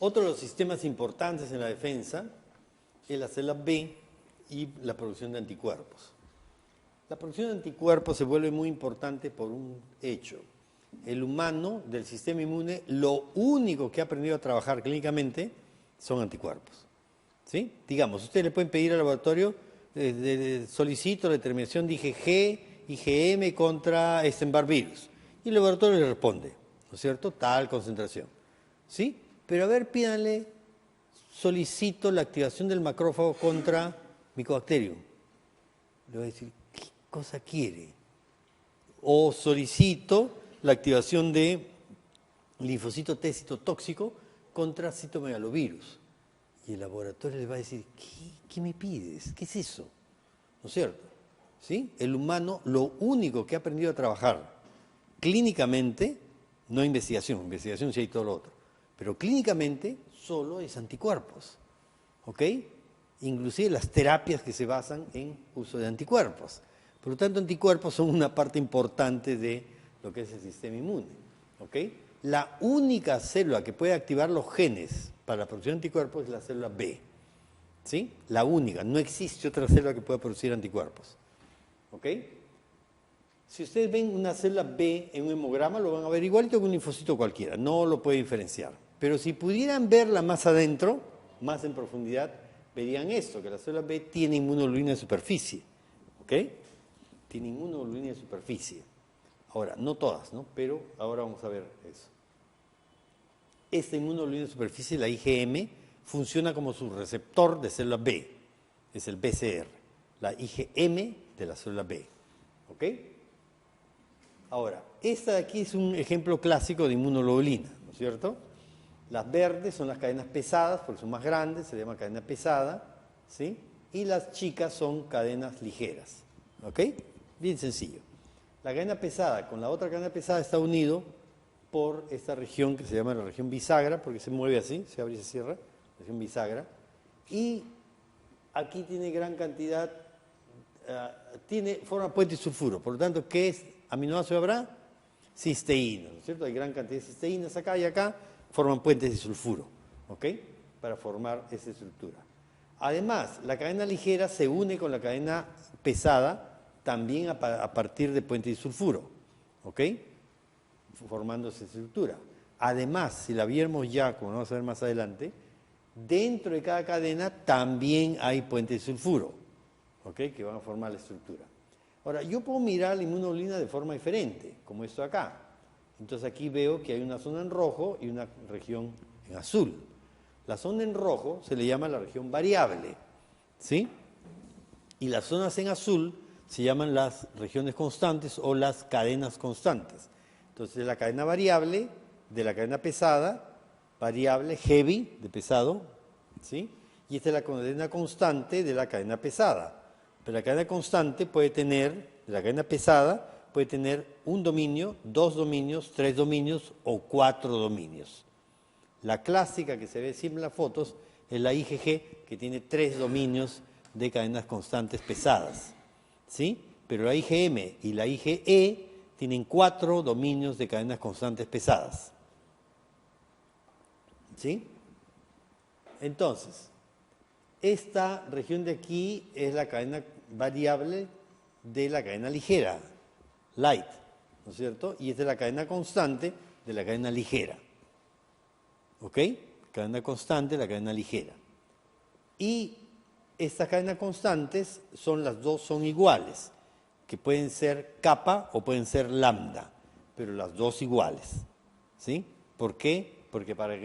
Otro de los sistemas importantes en la defensa es la célula B y la producción de anticuerpos. La producción de anticuerpos se vuelve muy importante por un hecho. El humano del sistema inmune, lo único que ha aprendido a trabajar clínicamente son anticuerpos. ¿Sí? Digamos, ustedes le pueden pedir al laboratorio, solicito la determinación de IgG, IgM contra Epstein-Barr virus. Y el laboratorio le responde, ¿no es cierto? Tal concentración. ¿Sí? Pero a ver, pídanle, solicito la activación del macrófago contra Mycobacterium. Le voy a decir, ¿qué cosa quiere? O solicito la activación de linfocito T citotóxico contra citomegalovirus. Y el laboratorio le va a decir, ¿qué me pides? ¿Qué es eso? ¿No es cierto? ¿Sí? El humano, lo único que ha aprendido a trabajar clínicamente, no investigación sí hay todo lo otro, pero clínicamente solo es anticuerpos. ¿Ok? Inclusive las terapias que se basan en uso de anticuerpos. Por lo tanto, anticuerpos son una parte importante de lo que es el sistema inmune. ¿Ok? La única célula que puede activar los genes para la producción de anticuerpos es la célula B. ¿Sí? La única. No existe otra célula que pueda producir anticuerpos. ¿Ok? Si ustedes ven una célula B en un hemograma, lo van a ver igualito que un linfocito cualquiera. No lo pueden diferenciar. Pero si pudieran verla más adentro, más en profundidad, verían esto, que la célula B tiene inmunoglobulina de superficie. ¿Ok? Tiene inmunoglobulina de superficie. Ahora, no todas, ¿no? Pero ahora vamos a ver eso. Esta inmunoglobulina de superficie, la IgM, funciona como su receptor de célula B. Es el BCR, la IgM de la célula B. ¿Ok? Ahora, esta de aquí es un ejemplo clásico de inmunoglobulina, ¿no es cierto? Las verdes son las cadenas pesadas, porque son más grandes, se llama cadena pesada, ¿sí? Y las chicas son cadenas ligeras, ¿ok? Bien sencillo. La cadena pesada con la otra cadena pesada está unido por esta región que se llama la región bisagra, porque se mueve así, se abre y se cierra, región bisagra. Y aquí tiene gran cantidad, forma puente sulfuro. Por lo tanto, ¿qué es aminoácido habrá? Cisteína, ¿no es cierto? Hay gran cantidad de cisteínas acá y acá, forman puentes de sulfuro, ¿ok? Para formar esa estructura. Además, la cadena ligera se une con la cadena pesada también a partir de puentes de sulfuro, ¿ok? Formando esa estructura. Además, si la viéramos ya, como vamos a ver más adelante, dentro de cada cadena también hay puentes de sulfuro, ¿ok? Que van a formar la estructura. Ahora, yo puedo mirar la inmunoglobulina de forma diferente, como esto acá. Entonces aquí veo que hay una zona en rojo y una región en azul. La zona en rojo se le llama la región variable, ¿sí? Y las zonas en azul se llaman las regiones constantes o las cadenas constantes. Entonces la cadena variable de la cadena pesada, variable heavy de pesado, ¿sí? Y esta es la cadena constante de la cadena pesada. Pero la cadena constante puede tener, de la cadena pesada, puede tener un dominio, 2 dominios, 3 dominios o 4 dominios. La clásica que se ve siempre en las fotos es la IgG, que tiene 3 dominios de cadenas constantes pesadas, ¿sí? Pero la IgM y la IgE tienen 4 dominios de cadenas constantes pesadas, ¿sí? Entonces, esta región de aquí es la cadena variable de la cadena ligera, light, ¿no es cierto? Y esta es la cadena constante de la cadena ligera. ¿Ok? Cadena constante, la cadena ligera. Y estas cadenas constantes las dos son iguales, que pueden ser kappa o pueden ser lambda, pero las dos iguales. ¿Sí? ¿Por qué? Porque para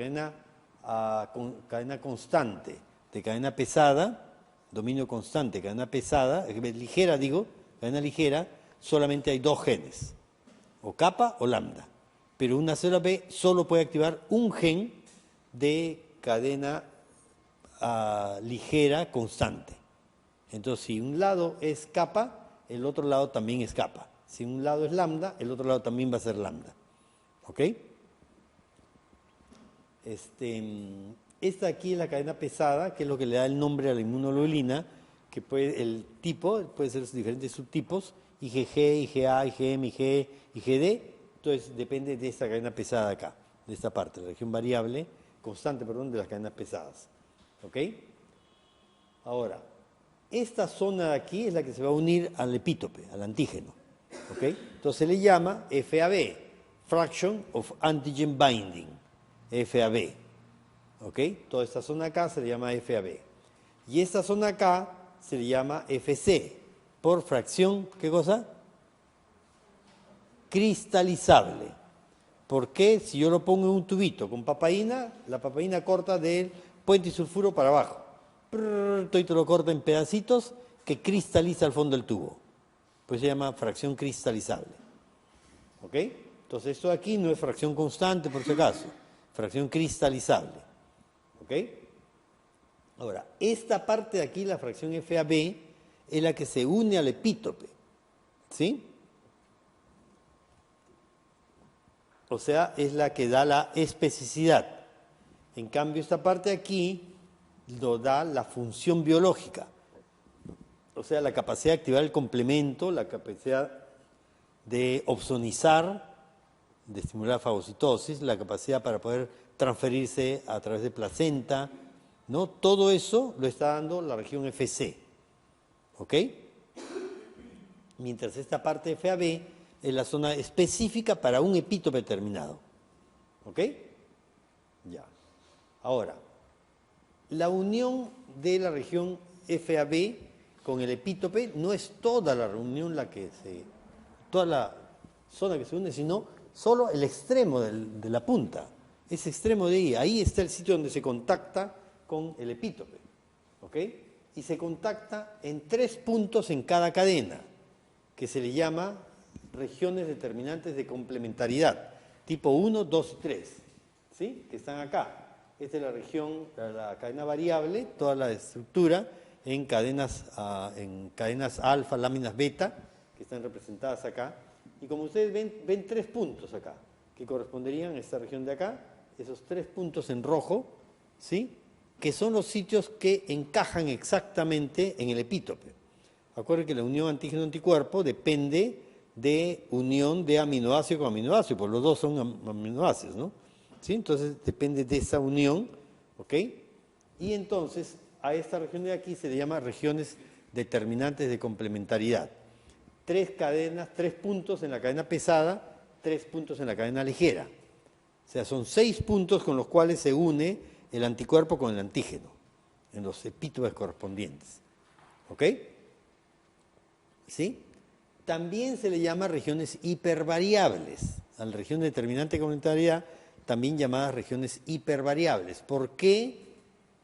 cadena constante de cadena pesada, dominio constante, cadena pesada, ligera digo, cadena ligera, solamente hay 2 genes, o kappa o lambda. Pero una célula B solo puede activar un gen de cadena ligera constante. Entonces, si un lado es kappa, el otro lado también es kappa. Si un lado es lambda, el otro lado también va a ser lambda. ¿Ok? Esta aquí es la cadena pesada, que es lo que le da el nombre a la inmunoglobulina, que el tipo puede ser diferentes subtipos, IgG, IgA, IgM, IgE, IgD. Entonces depende de esta cadena pesada acá, de esta parte, la región variable constante, perdón, de las cadenas pesadas. ¿Ok? Ahora, esta zona de aquí es la que se va a unir al epítope, al antígeno. ¿Ok? Entonces se le llama FAB, Fraction of Antigen Binding, FAB. ¿Ok? Toda esta zona acá se le llama FAB. Y esta zona acá se le llama FC, por fracción, ¿qué cosa? Cristalizable. ¿Por qué? Si yo lo pongo en un tubito con papaína, la papaína corta del puente y sulfuro para abajo. Todo lo corta en pedacitos que cristaliza al fondo del tubo. Pues se llama fracción cristalizable. ¿Ok? Entonces esto aquí no es fracción constante por si acaso, fracción cristalizable. ¿Ok? Ahora, esta parte de aquí, la fracción FAB, es la que se une al epítope. ¿Sí? O sea, es la que da la especificidad. En cambio, esta parte de aquí lo da la función biológica. O sea, la capacidad de activar el complemento, la capacidad de opsonizar, de estimular fagocitosis, la capacidad para poder transferirse a través de placenta, ¿no? Todo eso lo está dando la región FC. ¿Ok? Mientras esta parte de FAB es la zona específica para un epítope determinado. ¿Ok? Ya. Ahora, la unión de la región FAB con el epítope no es toda la reunión toda la zona que se une, sino solo el extremo de la punta. Ese extremo de ahí está el sitio donde se contacta con el epítope. ¿Ok? Y se contacta en 3 puntos en cada cadena, que se le llama regiones determinantes de complementariedad, tipo 1, 2 y 3, ¿sí? Que están acá. Esta es la región, la cadena variable, toda la estructura en cadenas alfa, láminas beta, que están representadas acá. Y como ustedes ven 3 puntos acá, que corresponderían a esta región de acá, esos 3 puntos en rojo, ¿sí? Que son los sitios que encajan exactamente en el epítope. Acuérdense que la unión antígeno-anticuerpo depende de unión de aminoácido con aminoácido, porque los dos son aminoácidos, ¿no? ¿Sí? Entonces depende de esa unión, ¿ok? Y entonces a esta región de aquí se le llama regiones determinantes de complementariedad. 3 cadenas, 3 puntos en la cadena pesada, 3 puntos en la cadena ligera. O sea, son 6 puntos con los cuales se une el anticuerpo con el antígeno, en los epítopes correspondientes. ¿Ok? ¿Sí? También se le llama regiones hipervariables, a la región determinante de complementariedad, también llamadas regiones hipervariables. ¿Por qué?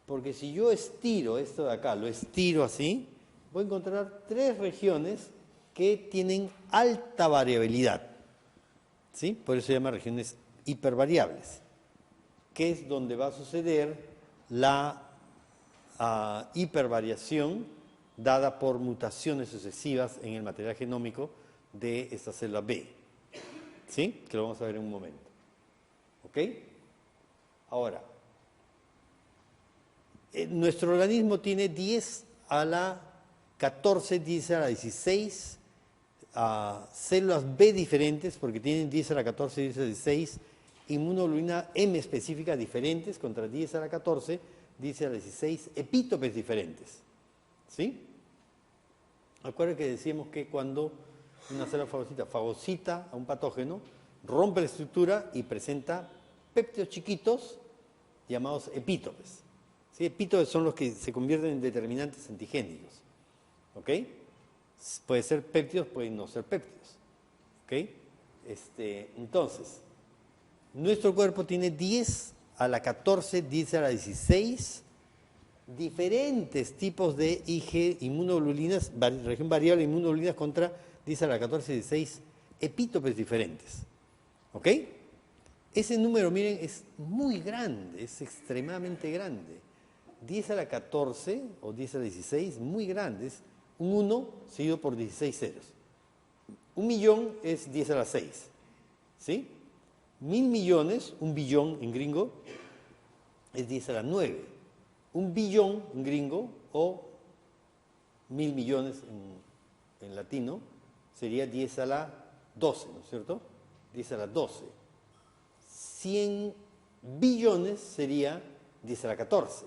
Porque si yo estiro esto de acá, lo estiro así, voy a encontrar 3 regiones que tienen alta variabilidad. ¿Sí? Por eso se llama regiones hipervariables, que es donde va a suceder la hipervariación dada por mutaciones sucesivas en el material genómico de esta célula B. ¿Sí? Que lo vamos a ver en un momento. ¿Ok? Ahora, nuestro organismo tiene 10 a la 14, 10 a la 16 células B diferentes, porque tienen 10 a la 14, 10 a la 16, inmunoglobulina M específicas diferentes contra 10 a la 14, 10 a la 16, epítopes diferentes. ¿Sí? Acuérdense que decíamos que cuando una célula fagocita a un patógeno, rompe la estructura y presenta péptidos chiquitos llamados epítopes. ¿Sí? Epítopes son los que se convierten en determinantes antigénicos. ¿Ok? Puede ser péptidos, pueden no ser péptidos. ¿Ok? Entonces, nuestro cuerpo tiene 10 a la 14, 10 a la 16 diferentes tipos de IG, inmunoglobulinas, región variable de inmunoglobulinas contra 10 a la 14, 16 epítopes diferentes. ¿Ok? Ese número, miren, es muy grande, es extremadamente grande. 10 a la 14 o 10 a la 16, muy grande, es un 1 seguido por 16 ceros. 1.000.000 es 10 a la 6, ¿sí? 1.000 millones, un billón en gringo, es 10 a la 9. Un billón en gringo o 1.000 millones en latino sería 10 a la 12, ¿no es cierto? 10 a la 12. 100 billones sería 10 a la 14.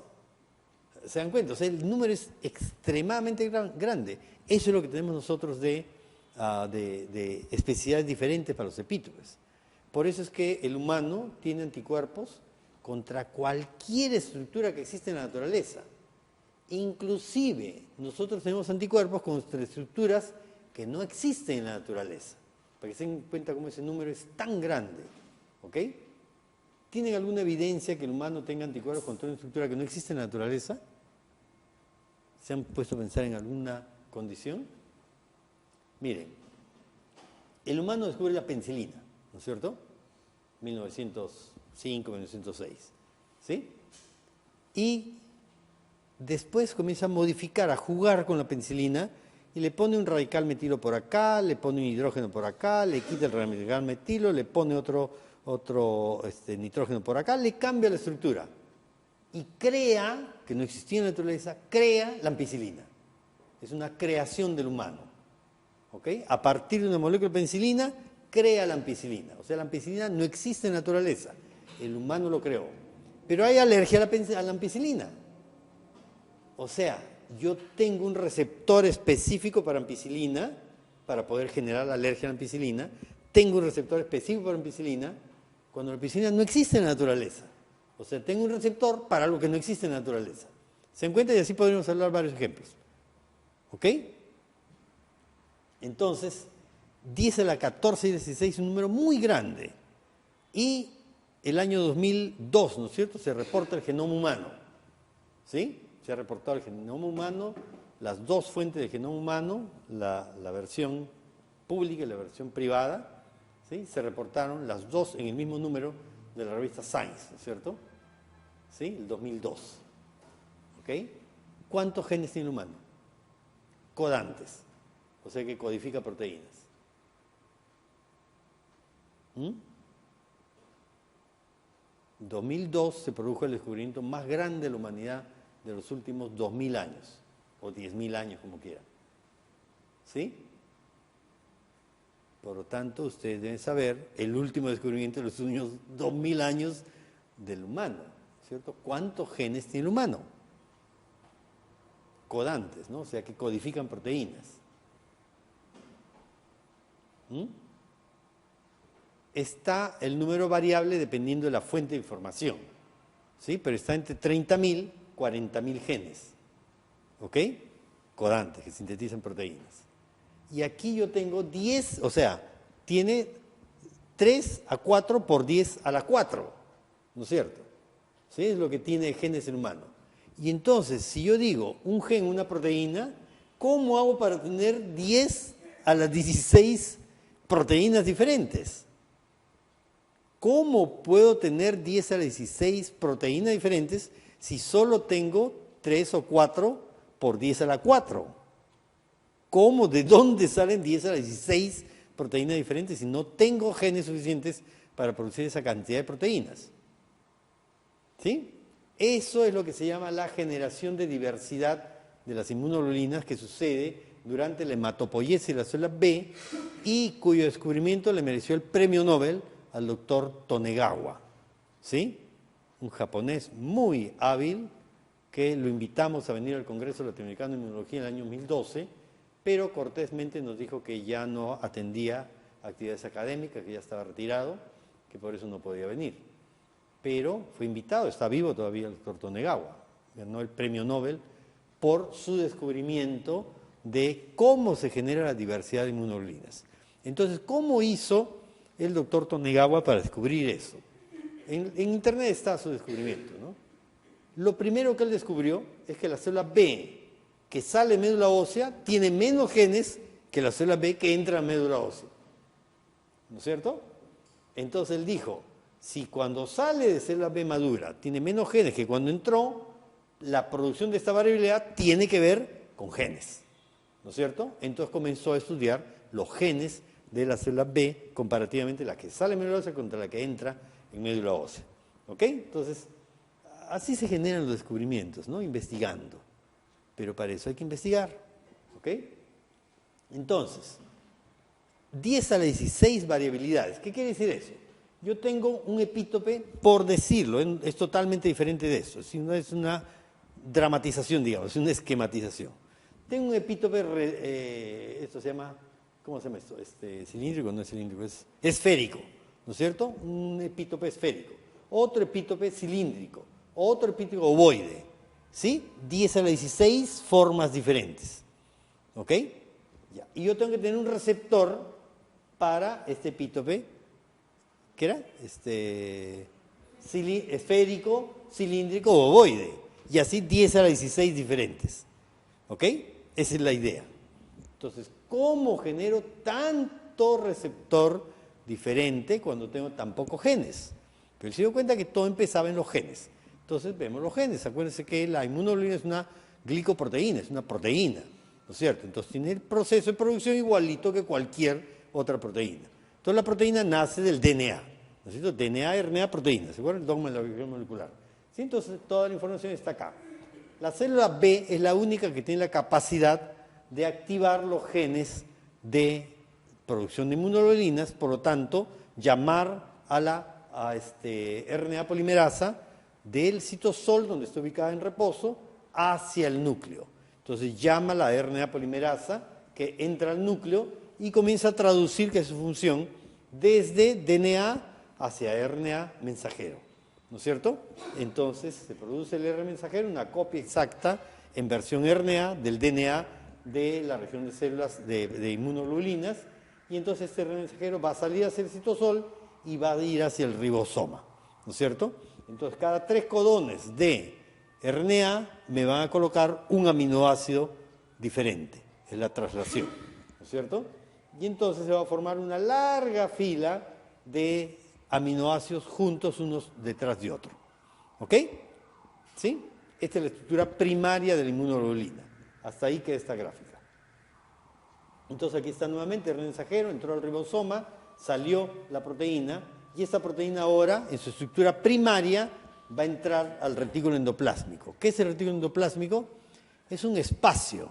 ¿Se dan cuenta? O sea, el número es extremadamente grande. Eso es lo que tenemos nosotros de especificidades diferentes para los epítopes. Por eso es que el humano tiene anticuerpos contra cualquier estructura que existe en la naturaleza. Inclusive, nosotros tenemos anticuerpos contra estructuras que no existen en la naturaleza. Para que se den cuenta cómo ese número es tan grande. ¿Ok? ¿Tienen alguna evidencia que el humano tenga anticuerpos contra una estructura que no existe en la naturaleza? ¿Se han puesto a pensar en alguna condición? Miren, el humano descubre la penicilina, ¿no es cierto? 1905, 1906, ¿sí? Y después comienza a modificar, a jugar con la penicilina y le pone un radical metilo por acá, le pone un hidrógeno por acá, le quita el radical metilo, le pone otro nitrógeno por acá, le cambia la estructura y crea, que no existía en la naturaleza, crea la ampicilina. Es una creación del humano. ¿Ok? A partir de una molécula de penicilina, crea la ampicilina. O sea, la ampicilina no existe en la naturaleza. El humano lo creó. Pero hay alergia a la ampicilina. O sea, yo tengo un receptor específico para ampicilina, para poder generar la alergia a la ampicilina. Tengo un receptor específico para ampicilina, cuando la ampicilina no existe en la naturaleza. O sea, tengo un receptor para algo que no existe en la naturaleza. ¿Se encuentra? Y así podríamos hablar varios ejemplos. ¿Ok? Entonces, 10 a la 14 y 16 es un número muy grande. Y el año 2002, ¿no es cierto?, se reporta el genoma humano. ¿Sí? Se ha reportado el genoma humano, las dos fuentes del genoma humano, la versión pública y la versión privada, ¿sí? Se reportaron las dos en el mismo número de la revista Science, ¿no es cierto? ¿Sí? El 2002. ¿Ok? ¿Cuántos genes tiene el humano? Codantes, o sea que codifica proteínas. En 2002 se produjo el descubrimiento más grande de la humanidad de los últimos 2000 años, o 10.000 años, como quieran. ¿Sí? Por lo tanto, ustedes deben saber el último descubrimiento de los últimos 2000 años del humano, ¿cierto? ¿Cuántos genes tiene el humano? Codantes, ¿no? O sea, que codifican proteínas. Está el número variable dependiendo de la fuente de información, ¿sí? Pero está entre 30.000 y 40.000 genes, ¿ok? Codantes, que sintetizan proteínas. Y aquí yo tengo 10, o sea, tiene 3 a 4 por 10 a la 4, ¿no es cierto? ¿Sí? Es lo que tiene genes en humano. Y entonces, si yo digo un gen, una proteína, ¿cómo hago para tener 10 a las 16 proteínas diferentes? ¿Cómo puedo tener 10 a las 16 proteínas diferentes si solo tengo 3 o 4 por 10 a la 4? ¿Cómo? ¿De dónde salen 10 a las 16 proteínas diferentes si no tengo genes suficientes para producir esa cantidad de proteínas? ¿Sí? Eso es lo que se llama la generación de diversidad de las inmunoglobulinas que sucede durante la hematopoiesis de la célula B y cuyo descubrimiento le mereció el premio Nobel al doctor Tonegawa, ¿sí? Un japonés muy hábil que lo invitamos a venir al Congreso Latinoamericano de Inmunología en el año 2012, pero cortésmente nos dijo que ya no atendía actividades académicas, que ya estaba retirado, que por eso no podía venir. Pero fue invitado, está vivo todavía el doctor Tonegawa, ganó el premio Nobel por su descubrimiento de cómo se genera la diversidad de inmunoglobulinas. Entonces, ¿cómo hizo el doctor Tonegawa para descubrir eso? En internet está su descubrimiento, ¿no? Lo primero que él descubrió es que la célula B que sale de médula ósea tiene menos genes que la célula B que entra a médula ósea, ¿no es cierto? Entonces él dijo, si cuando sale de célula B madura tiene menos genes que cuando entró, la producción de esta variabilidad tiene que ver con genes, ¿no es cierto? Entonces comenzó a estudiar los genes de la célula B, comparativamente la que sale de médula ósea contra la que entra en médula ósea. ¿Ok? Entonces, así se generan los descubrimientos, ¿no? Investigando. Pero para eso hay que investigar. ¿Ok? Entonces, 10 a la 16 variabilidades. ¿Qué quiere decir eso? Yo tengo un epítope, por decirlo, es totalmente diferente de eso, no es una dramatización, digamos, es una esquematización. Tengo un epítope, esto se llama, ¿cómo se llama esto? Cilíndrico, no es cilíndrico, es esférico, ¿no es cierto? Un epítope esférico. Otro epítope cilíndrico, otro epítope ovoide, ¿sí? 10 a la 16 formas diferentes, ¿ok? Ya. Y yo tengo que tener un receptor para este epítope, ¿qué era? Esférico, cilíndrico o ovoide, y así 10 a la 16 diferentes, ¿ok? Esa es la idea. Entonces, ¿cómo genero tanto receptor diferente cuando tengo tan pocos genes? Pero se dio cuenta que todo empezaba en los genes. Entonces vemos los genes. Acuérdense que la inmunoglobulina es una glicoproteína, es una proteína, ¿no es cierto? Entonces tiene el proceso de producción igualito que cualquier otra proteína. Entonces la proteína nace del DNA, ¿no es cierto? DNA, RNA, proteína. ¿Se acuerdan? El dogma de la biología molecular. ¿Sí? Entonces toda la información está acá. La célula B es la única que tiene la capacidad de activar los genes de producción de inmunoglobulinas, por lo tanto, llamar a la RNA polimerasa del citosol, donde está ubicada en reposo, hacia el núcleo. Entonces llama a la RNA polimerasa que entra al núcleo y comienza a traducir, que es su función, desde DNA hacia RNA mensajero, ¿no es cierto? Entonces se produce el RNA mensajero, una copia exacta en versión RNA del DNA de la región de células de inmunoglobulinas, y entonces este RNA mensajero va a salir hacia el citosol y va a ir hacia el ribosoma, ¿no es cierto? Entonces cada 3 codones de RNA me van a colocar un aminoácido diferente, es la traslación, ¿no es cierto? Y entonces se va a formar una larga fila de aminoácidos juntos unos detrás de otro, ¿ok? ¿Sí? Esta es la estructura primaria de la inmunoglobulina. Hasta ahí queda esta gráfica. Entonces aquí está nuevamente el RNA mensajero, entró al ribosoma, salió la proteína, y esta proteína ahora, en su estructura primaria, va a entrar al retículo endoplásmico. ¿Qué es el retículo endoplásmico? Es un espacio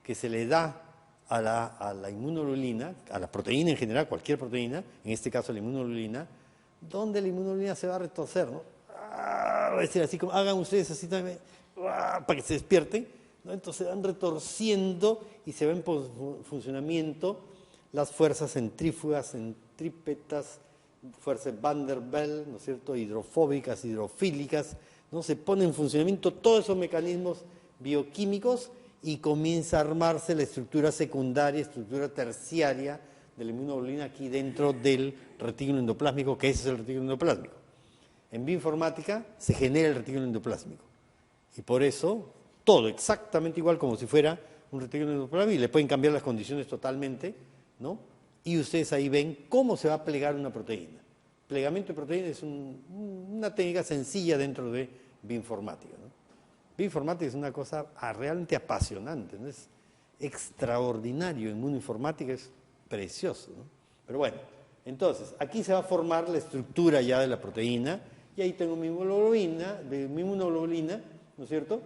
que se le da a la inmunoglobulina, a la proteína en general, cualquier proteína, en este caso la inmunoglobulina, donde la inmunoglobulina se va a retorcer, ¿no? Va a decir así como, hagan ustedes así también, para que se despierten, ¿no? Entonces se van retorciendo y se ven en funcionamiento las fuerzas centrífugas, centrípetas, fuerzas Van der Belle, ¿no es cierto?, hidrofóbicas, hidrofílicas, ¿no? Se ponen en funcionamiento todos esos mecanismos bioquímicos y comienza a armarse la estructura secundaria, estructura terciaria de la inmunoglobulina aquí dentro del retículo endoplásmico, que ese es el retículo endoplásmico. En bioinformática se genera el retículo endoplásmico y por eso todo exactamente igual como si fuera un retículo endoplásmico, y le pueden cambiar las condiciones totalmente, ¿no? Y ustedes ahí ven cómo se va a plegar una proteína. Plegamiento de proteína es una técnica sencilla dentro de bioinformática, ¿no? Bioinformática es una cosa realmente apasionante, ¿no? Es extraordinario. En inmunoinformática es precioso, ¿no? Pero bueno, entonces aquí se va a formar la estructura ya de la proteína, y ahí tengo mi inmunoglobulina, ¿no es cierto?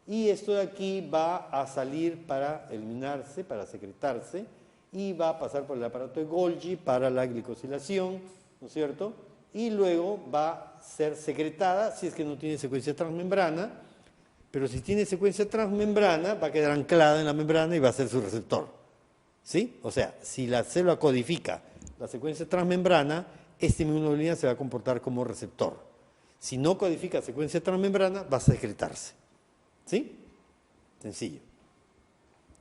Y esto de aquí va a salir para eliminarse, para secretarse, y va a pasar por el aparato de Golgi para la glicosilación, ¿no es cierto? Y luego va a ser secretada si es que no tiene secuencia transmembrana, pero si tiene secuencia transmembrana va a quedar anclada en la membrana y va a ser su receptor, ¿sí? O sea, si la célula codifica la secuencia transmembrana, esta inmunoglobulina se va a comportar como receptor. Si no codifica secuencia transmembrana, va a secretarse, ¿sí? Sencillo.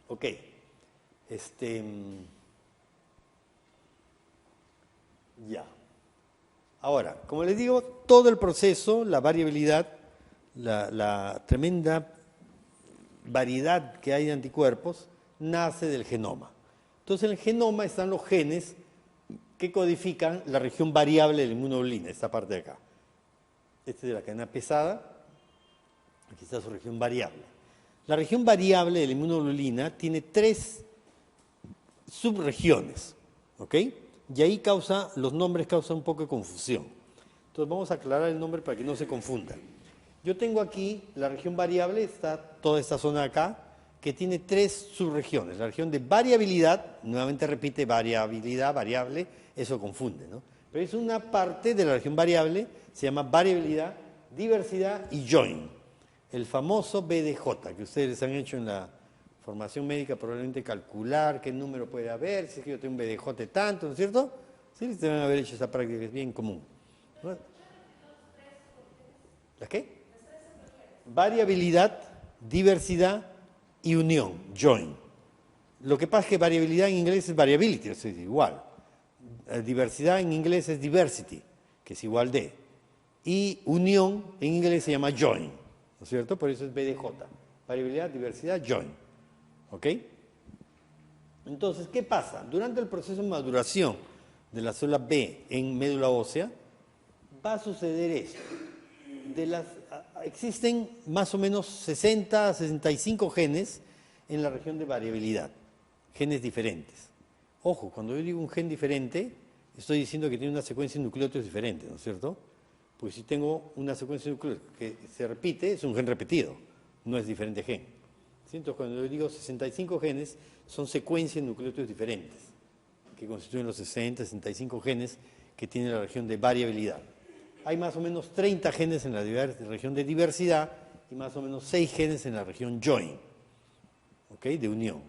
Ok. Ya. Ahora, como les digo, todo el proceso, la variabilidad, la tremenda variedad que hay de anticuerpos, nace del genoma. Entonces, en el genoma están los genes que codifican la región variable de la inmunoglobulina, esta parte de acá. Esta es de la cadena pesada, aquí está su región variable. La región variable de la inmunoglobulina tiene 3 subregiones, ¿ok? Y ahí los nombres causan un poco de confusión. Entonces vamos a aclarar el nombre para que no se confunda. Yo tengo aquí la región variable, está toda esta zona de acá, que tiene 3 subregiones. La región de variabilidad, nuevamente repite variabilidad, variable, eso confunde, ¿no? Pero es una parte de la región variable, se llama variabilidad, diversidad y join. El famoso BDJ, que ustedes han hecho en la formación médica, probablemente calcular qué número puede haber, si es que yo tengo un BDJ tanto, ¿no es cierto? Sí, ustedes deben haber hecho esa práctica, que es bien común. ¿No? ¿La qué? Variabilidad, diversidad y unión, join. Lo que pasa es que variabilidad en inglés es variability, o sea, es igual. Diversidad en inglés es diversity, que es igual de. Y unión en inglés se llama join, ¿no es cierto? Por eso es BDJ. Variabilidad, diversidad, join. ¿Ok? Entonces, ¿qué pasa? Durante el proceso de maduración de la célula B en médula ósea, va a suceder esto. Existen más o menos 60 a 65 genes en la región de variabilidad, genes diferentes. Ojo, cuando yo digo un gen diferente, estoy diciendo que tiene una secuencia de nucleótidos diferente, ¿no es cierto? Pues si tengo una secuencia de nucleótidos que se repite, es un gen repetido, no es diferente gen. ¿Sí? Entonces, cuando yo digo 65 genes, son secuencias de nucleótidos diferentes, que constituyen los 60, 65 genes que tiene la región de variabilidad. Hay más o menos 30 genes en la región de diversidad y más o menos 6 genes en la región join, ¿ok? De unión.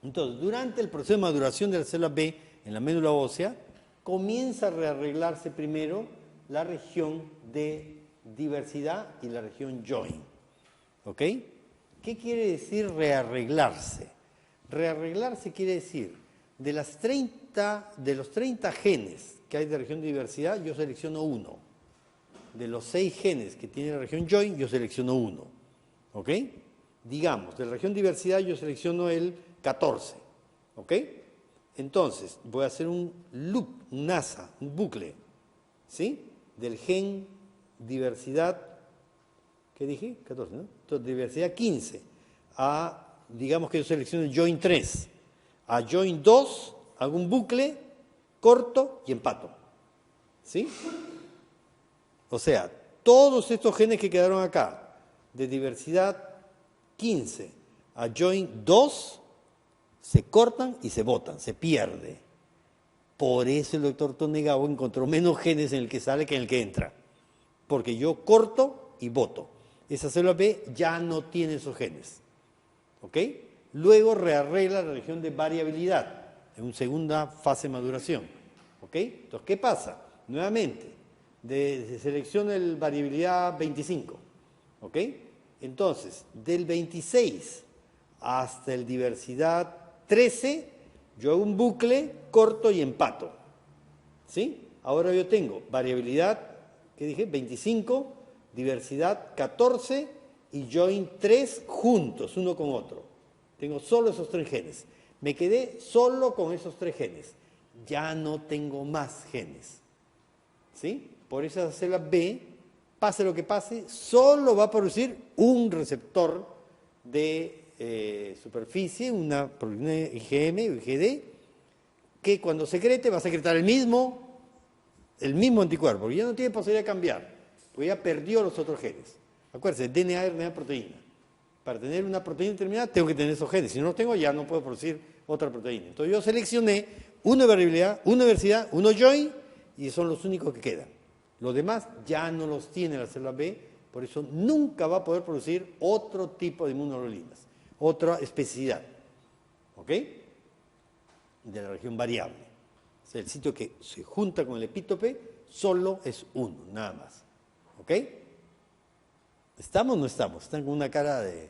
Entonces, durante el proceso de maduración de la célula B en la médula ósea, comienza a rearreglarse primero la región de diversidad y la región join, ¿ok? ¿Qué quiere decir rearreglarse? Rearreglarse quiere decir, de los 30 genes que hay de región de diversidad, yo selecciono uno. De los 6 genes que tiene la región join, yo selecciono uno. ¿Ok? Digamos, de la región diversidad yo selecciono el 14. ¿Ok? Entonces, voy a hacer un loop, un NASA, un bucle. ¿Sí? Del gen diversidad, ¿qué dije? 14, ¿no? Entonces, diversidad 15. Digamos que yo selecciono el join 3. A join 2, hago un bucle, corto y empato. ¿Sí? O sea, todos estos genes que quedaron acá, de diversidad 15 a join 2, se cortan y se botan, se pierde. Por eso el doctor Tonegawa encontró menos genes en el que sale que en el que entra. Porque yo corto y boto. Esa célula B ya no tiene esos genes. ¿Ok? Luego rearregla la región de variabilidad en una segunda fase de maduración. ¿Ok? Entonces, ¿qué pasa? Nuevamente, se selecciona el variabilidad 25. ¿Ok? Entonces, del 26 hasta el diversidad 13, yo hago un bucle, corto y empato. ¿Sí? Ahora yo tengo variabilidad, ¿qué dije? 25, diversidad 14 y join 3 juntos, uno con otro. Tengo solo esos 3 genes. Me quedé solo con esos 3 genes. Ya no tengo más genes. ¿Sí? Por esa célula B, pase lo que pase, solo va a producir un receptor de superficie, una proteína IgM o IgD, que cuando secrete va a secretar el mismo anticuerpo, porque ya no tiene posibilidad de cambiar, porque ya perdió los otros genes. Acuérdense, DNA, RNA, proteína. Para tener una proteína determinada tengo que tener esos genes, si no los tengo ya no puedo producir otra proteína. Entonces yo seleccioné una variabilidad, una diversidad, uno join, y son los únicos que quedan. Los demás ya no los tiene la célula B, por eso nunca va a poder producir otro tipo de inmunoglobulanas, otra especificidad, ¿ok? De la región variable. O sea, el sitio que se junta con el epítope solo es uno, nada más, ¿ok? ¿Estamos o no estamos? Están con una cara de...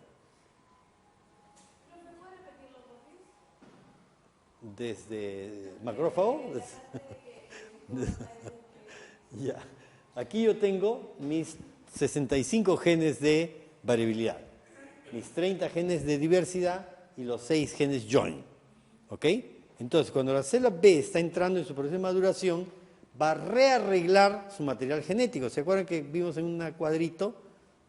Desde macrófago. Ya. Aquí yo tengo mis 65 genes de variabilidad, mis 30 genes de diversidad y los 6 genes join. ¿Ok? Entonces, cuando la célula B está entrando en su proceso de maduración, va a rearreglar su material genético. ¿Se acuerdan que vimos en un cuadrito,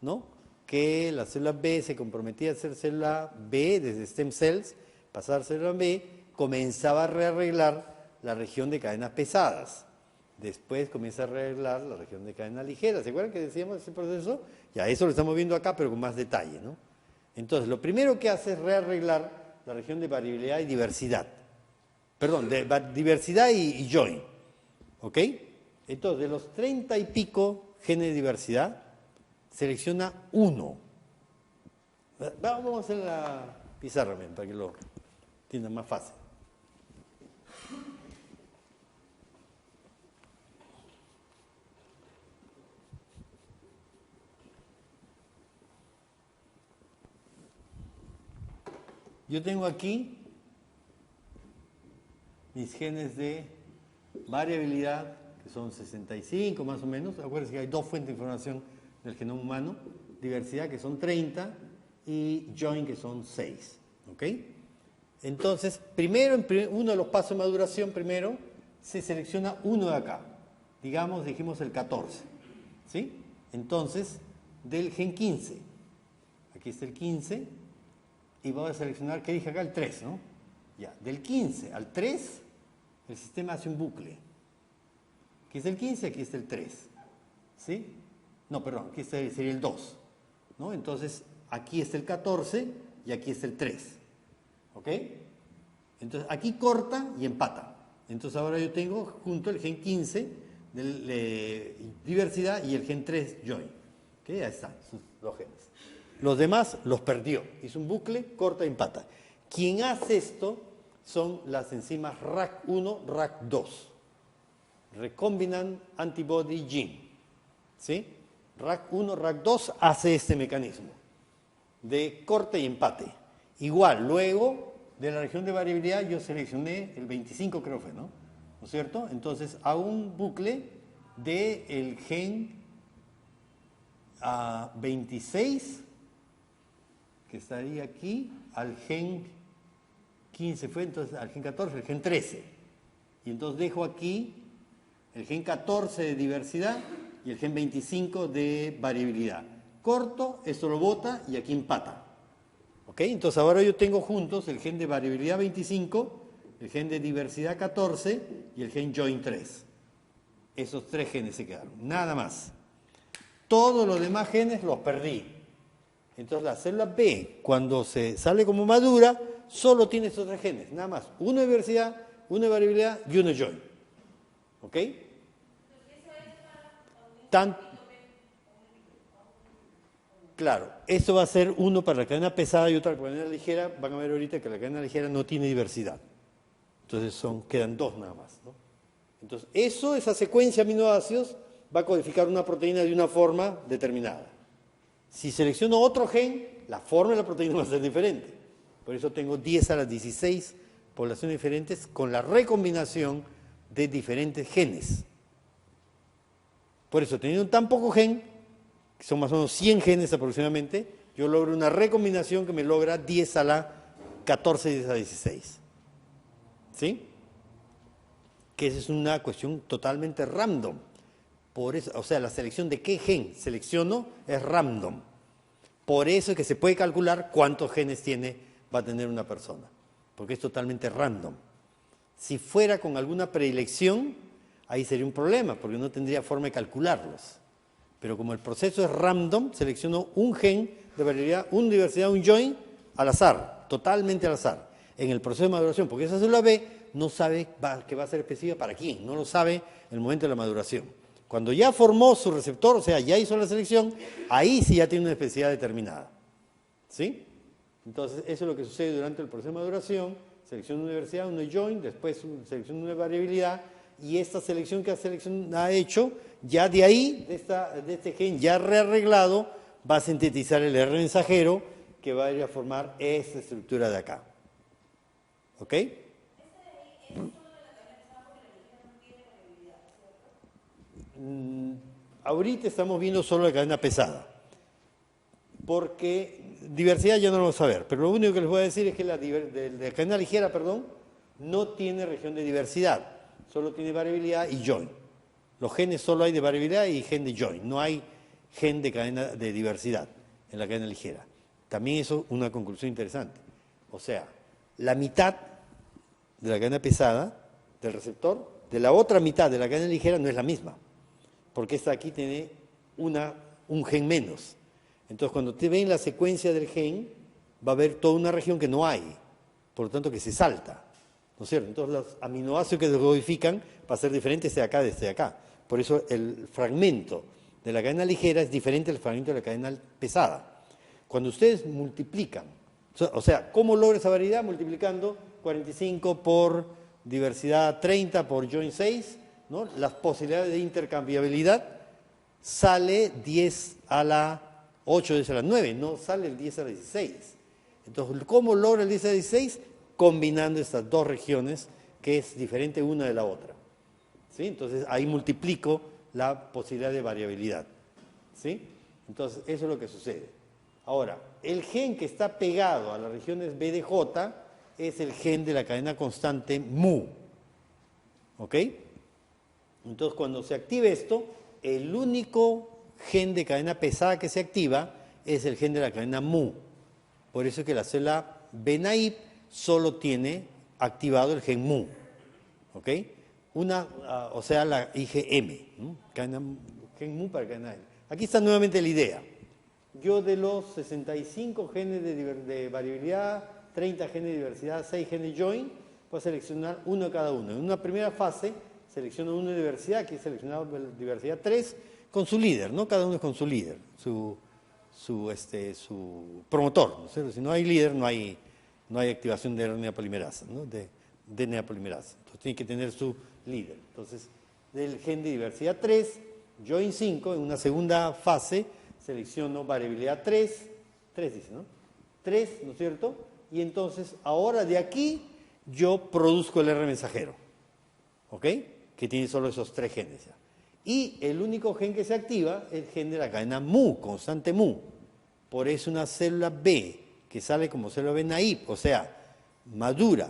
¿no? Que la célula B se comprometía a ser célula B desde stem cells, pasar a célula B, comenzaba a rearreglar la región de cadenas pesadas. Después comienza a arreglar la región de cadena ligera. ¿Se acuerdan que decíamos ese proceso? Ya, eso lo estamos viendo acá, pero con más detalle, ¿no? Entonces, lo primero que hace es rearreglar la región de variabilidad y diversidad. Perdón, de diversidad y join. ¿Ok? Entonces, de los 30 y pico genes de diversidad, selecciona uno. Vamos a hacer la pizarra bien, para que lo entiendan más fácil. Yo tengo aquí mis genes de variabilidad, que son 65 más o menos. Acuérdense que hay dos fuentes de información del genoma humano. Diversidad, que son 30, y join, que son 6. ¿Ok? Entonces, primero, en uno de los pasos de maduración, primero, se selecciona uno de acá. Digamos, dijimos el 14. ¿Sí? Entonces, del gen 15. Aquí está el 15. Y voy a seleccionar, ¿qué dije acá? El 3, ¿no? Ya, del 15 al 3, el sistema hace un bucle. Aquí está el 15, aquí está el 3. ¿Sí? No, perdón, aquí sería el 2. ¿No? Entonces, aquí está el 14 y aquí está el 3. ¿Ok? Entonces, aquí corta y empata. Entonces, ahora yo tengo junto el gen 15 de diversidad y el gen 3 join. ¿Ok? Ahí están, sus dos genes. Los demás los perdió. Hizo un bucle, corta y empata. Quien hace esto son las enzimas RAC1, RAC2. Recombinant Antibody Gene. ¿Sí? RAC1, RAC2 hace este mecanismo de corte y empate. Igual, luego de la región de variabilidad yo seleccioné el 25, creo que fue, ¿no? ¿No es cierto? Entonces hago un bucle del gen 26, que estaría aquí, al gen 15 fue, entonces al gen 14, el gen 13. Y entonces dejo aquí el gen 14 de diversidad y el gen 25 de variabilidad. Corto, esto lo bota y aquí empata. ¿Ok? Entonces ahora yo tengo juntos el gen de variabilidad 25, el gen de diversidad 14 y el gen join 3. Esos tres genes se quedaron, nada más. Todos los demás genes los perdí. Entonces la célula B, cuando se sale como madura, solo tiene estos tres genes, nada más. Uno de diversidad, uno de variabilidad y uno de join. ¿Ok? Claro, eso va a ser uno para la cadena pesada y otro para la cadena ligera. Van a ver ahorita que la cadena ligera no tiene diversidad. Entonces quedan dos nada más, ¿no? Entonces, esa secuencia de aminoácidos va a codificar una proteína de una forma determinada. Si selecciono otro gen, la forma de la proteína va a ser diferente. Por eso tengo 10 a la 16 poblaciones diferentes con la recombinación de diferentes genes. Por eso, teniendo tan poco gen, que son más o menos 100 genes aproximadamente, yo logro una recombinación que me logra 10 a la 14 y 10 a la 16. ¿Sí? Que esa es una cuestión totalmente random. Por eso, o sea, la selección de qué gen selecciono es random. Por eso es que se puede calcular cuántos genes va a tener una persona, porque es totalmente random. Si fuera con alguna predilección, ahí sería un problema, porque no tendría forma de calcularlos. Pero como el proceso es random, selecciono un gen de variabilidad, una diversidad, un join, al azar, totalmente al azar, en el proceso de maduración, porque esa célula B no sabe que va a ser específica para quién, no lo sabe en el momento de la maduración. Cuando ya formó su receptor, o sea, ya hizo la selección, ahí sí ya tiene una especificidad determinada. ¿Sí? Entonces, eso es lo que sucede durante el proceso de maduración. Selección de una diversidad, una join, después selección de una variabilidad, y esta selección que ha hecho, ya de ahí, de este gen ya rearreglado, va a sintetizar el R mensajero que va a ir a formar esta estructura de acá. ¿Ok? Ahorita estamos viendo solo la cadena pesada, porque diversidad ya no lo vamos a ver, pero lo único que les voy a decir es que la cadena ligera, no tiene región de diversidad, solo tiene variabilidad y join. Los genes solo hay de variabilidad y gen de join, no hay gen de cadena de diversidad en la cadena ligera. También eso es una conclusión interesante. O sea, la mitad de la cadena pesada del receptor, de la otra mitad de la cadena ligera no es la misma, porque esta aquí tiene un gen menos. Entonces, cuando te ven la secuencia del gen, va a haber toda una región que no hay, por lo tanto que se salta. ¿no es cierto? Entonces los aminoácidos que se codifican va a ser diferente de acá, desde acá. Por eso el fragmento de la cadena ligera es diferente del fragmento de la cadena pesada. Cuando ustedes multiplican, o sea, ¿cómo logra esa variedad? Multiplicando 45 por diversidad 30 por join 6, ¿no? Las posibilidades de intercambiabilidad sale 10 a la 8, 10 a la 9, no sale el 10 a la 16. Entonces, ¿cómo logra el 10 a la 16? Combinando estas dos regiones, que es diferente una de la otra. ¿Sí? Entonces, ahí multiplico la posibilidad de variabilidad. ¿Sí? Entonces, eso es lo que sucede. Ahora, el gen que está pegado a las regiones B de J es el gen de la cadena constante mu. ¿Ok? Entonces, cuando se active esto, el único gen de cadena pesada que se activa es el gen de la cadena mu. Por eso es que la célula B naive solo tiene activado el gen mu. ¿Ok? O sea, la IgM, ¿no? Gen mu para cadena M. Aquí está nuevamente la idea. Yo de los 65 genes de variabilidad, 30 genes de diversidad, 6 genes de join, voy a seleccionar uno de cada uno. En una primera fase, selecciono uno de diversidad, aquí he seleccionado diversidad 3, con su líder, ¿no? Cada uno con su líder, su promotor, ¿no es cierto? Si no hay líder, no hay activación de RNA polimerasa, ¿no? De DNA polimerasa. Entonces tiene que tener su líder. Entonces, del gen de diversidad 3, join 5, en una segunda fase, selecciono variabilidad 3 dice, ¿no? 3, ¿no es cierto? Y entonces, ahora de aquí, yo produzco el R mensajero, ¿ok? Que tiene solo esos 3 genes ya. Y el único gen que se activa es el gen de la cadena mu, constante mu. Por eso una célula B que sale como célula B naive, o sea, madura,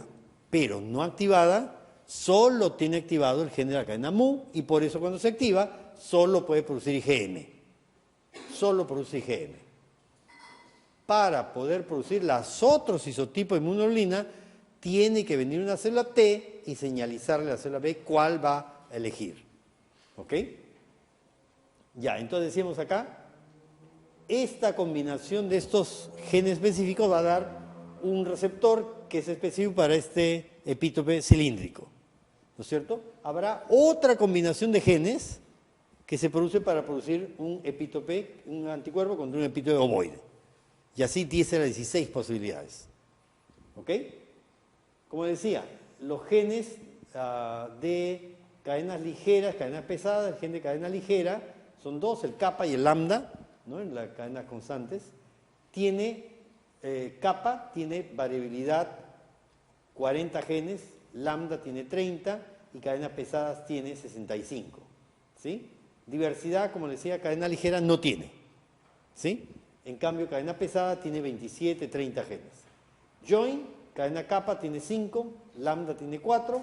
pero no activada, solo tiene activado el gen de la cadena mu, y por eso cuando se activa, solo puede producir IgM. Solo produce IgM. Para poder producir los otros isotipos de inmunoglobulina, tiene que venir una célula T y señalizarle a la célula B cuál va a elegir. ¿Ok? Ya, entonces decíamos acá, esta combinación de estos genes específicos va a dar un receptor que es específico para este epítope cilíndrico. ¿No es cierto? Habrá otra combinación de genes que se produce para producir un epítope, un anticuerpo contra un epítope ovoide. Y así 10 a la 16 posibilidades. ¿Ok? Como decía, los genes de cadenas ligeras, cadenas pesadas, el gen de cadena ligera, son dos, el kappa y el lambda, ¿no? En las cadenas constantes. Kappa tiene variabilidad 40 genes, lambda tiene 30 y cadenas pesadas tiene 65. ¿Sí? Diversidad, como les decía, cadena ligera no tiene. ¿Sí? En cambio, cadena pesada tiene 27, 30 genes. Join, cadena kappa tiene 5, lambda tiene 4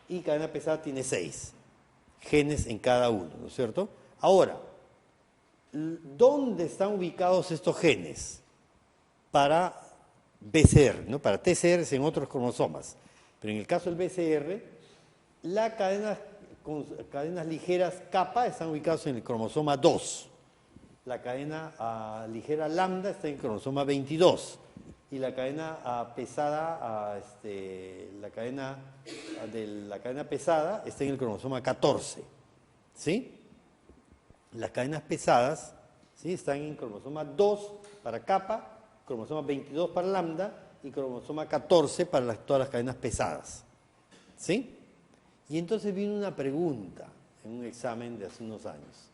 y cadena pesada tiene 6 genes en cada uno, ¿no es cierto? Ahora, ¿dónde están ubicados estos genes? Para BCR, ¿no? Para TCR en otros cromosomas. Pero en el caso del BCR, las cadenas ligeras kappa están ubicadas en el cromosoma 2. La cadena ligera lambda está en el cromosoma 22. Y la cadena pesada, la cadena pesada está en el cromosoma 14. ¿Sí? Las cadenas pesadas, ¿sí? Están en cromosoma 2 para kappa, cromosoma 22 para lambda y cromosoma 14 para todas las cadenas pesadas. ¿Sí? Y entonces vino una pregunta en un examen de hace unos años.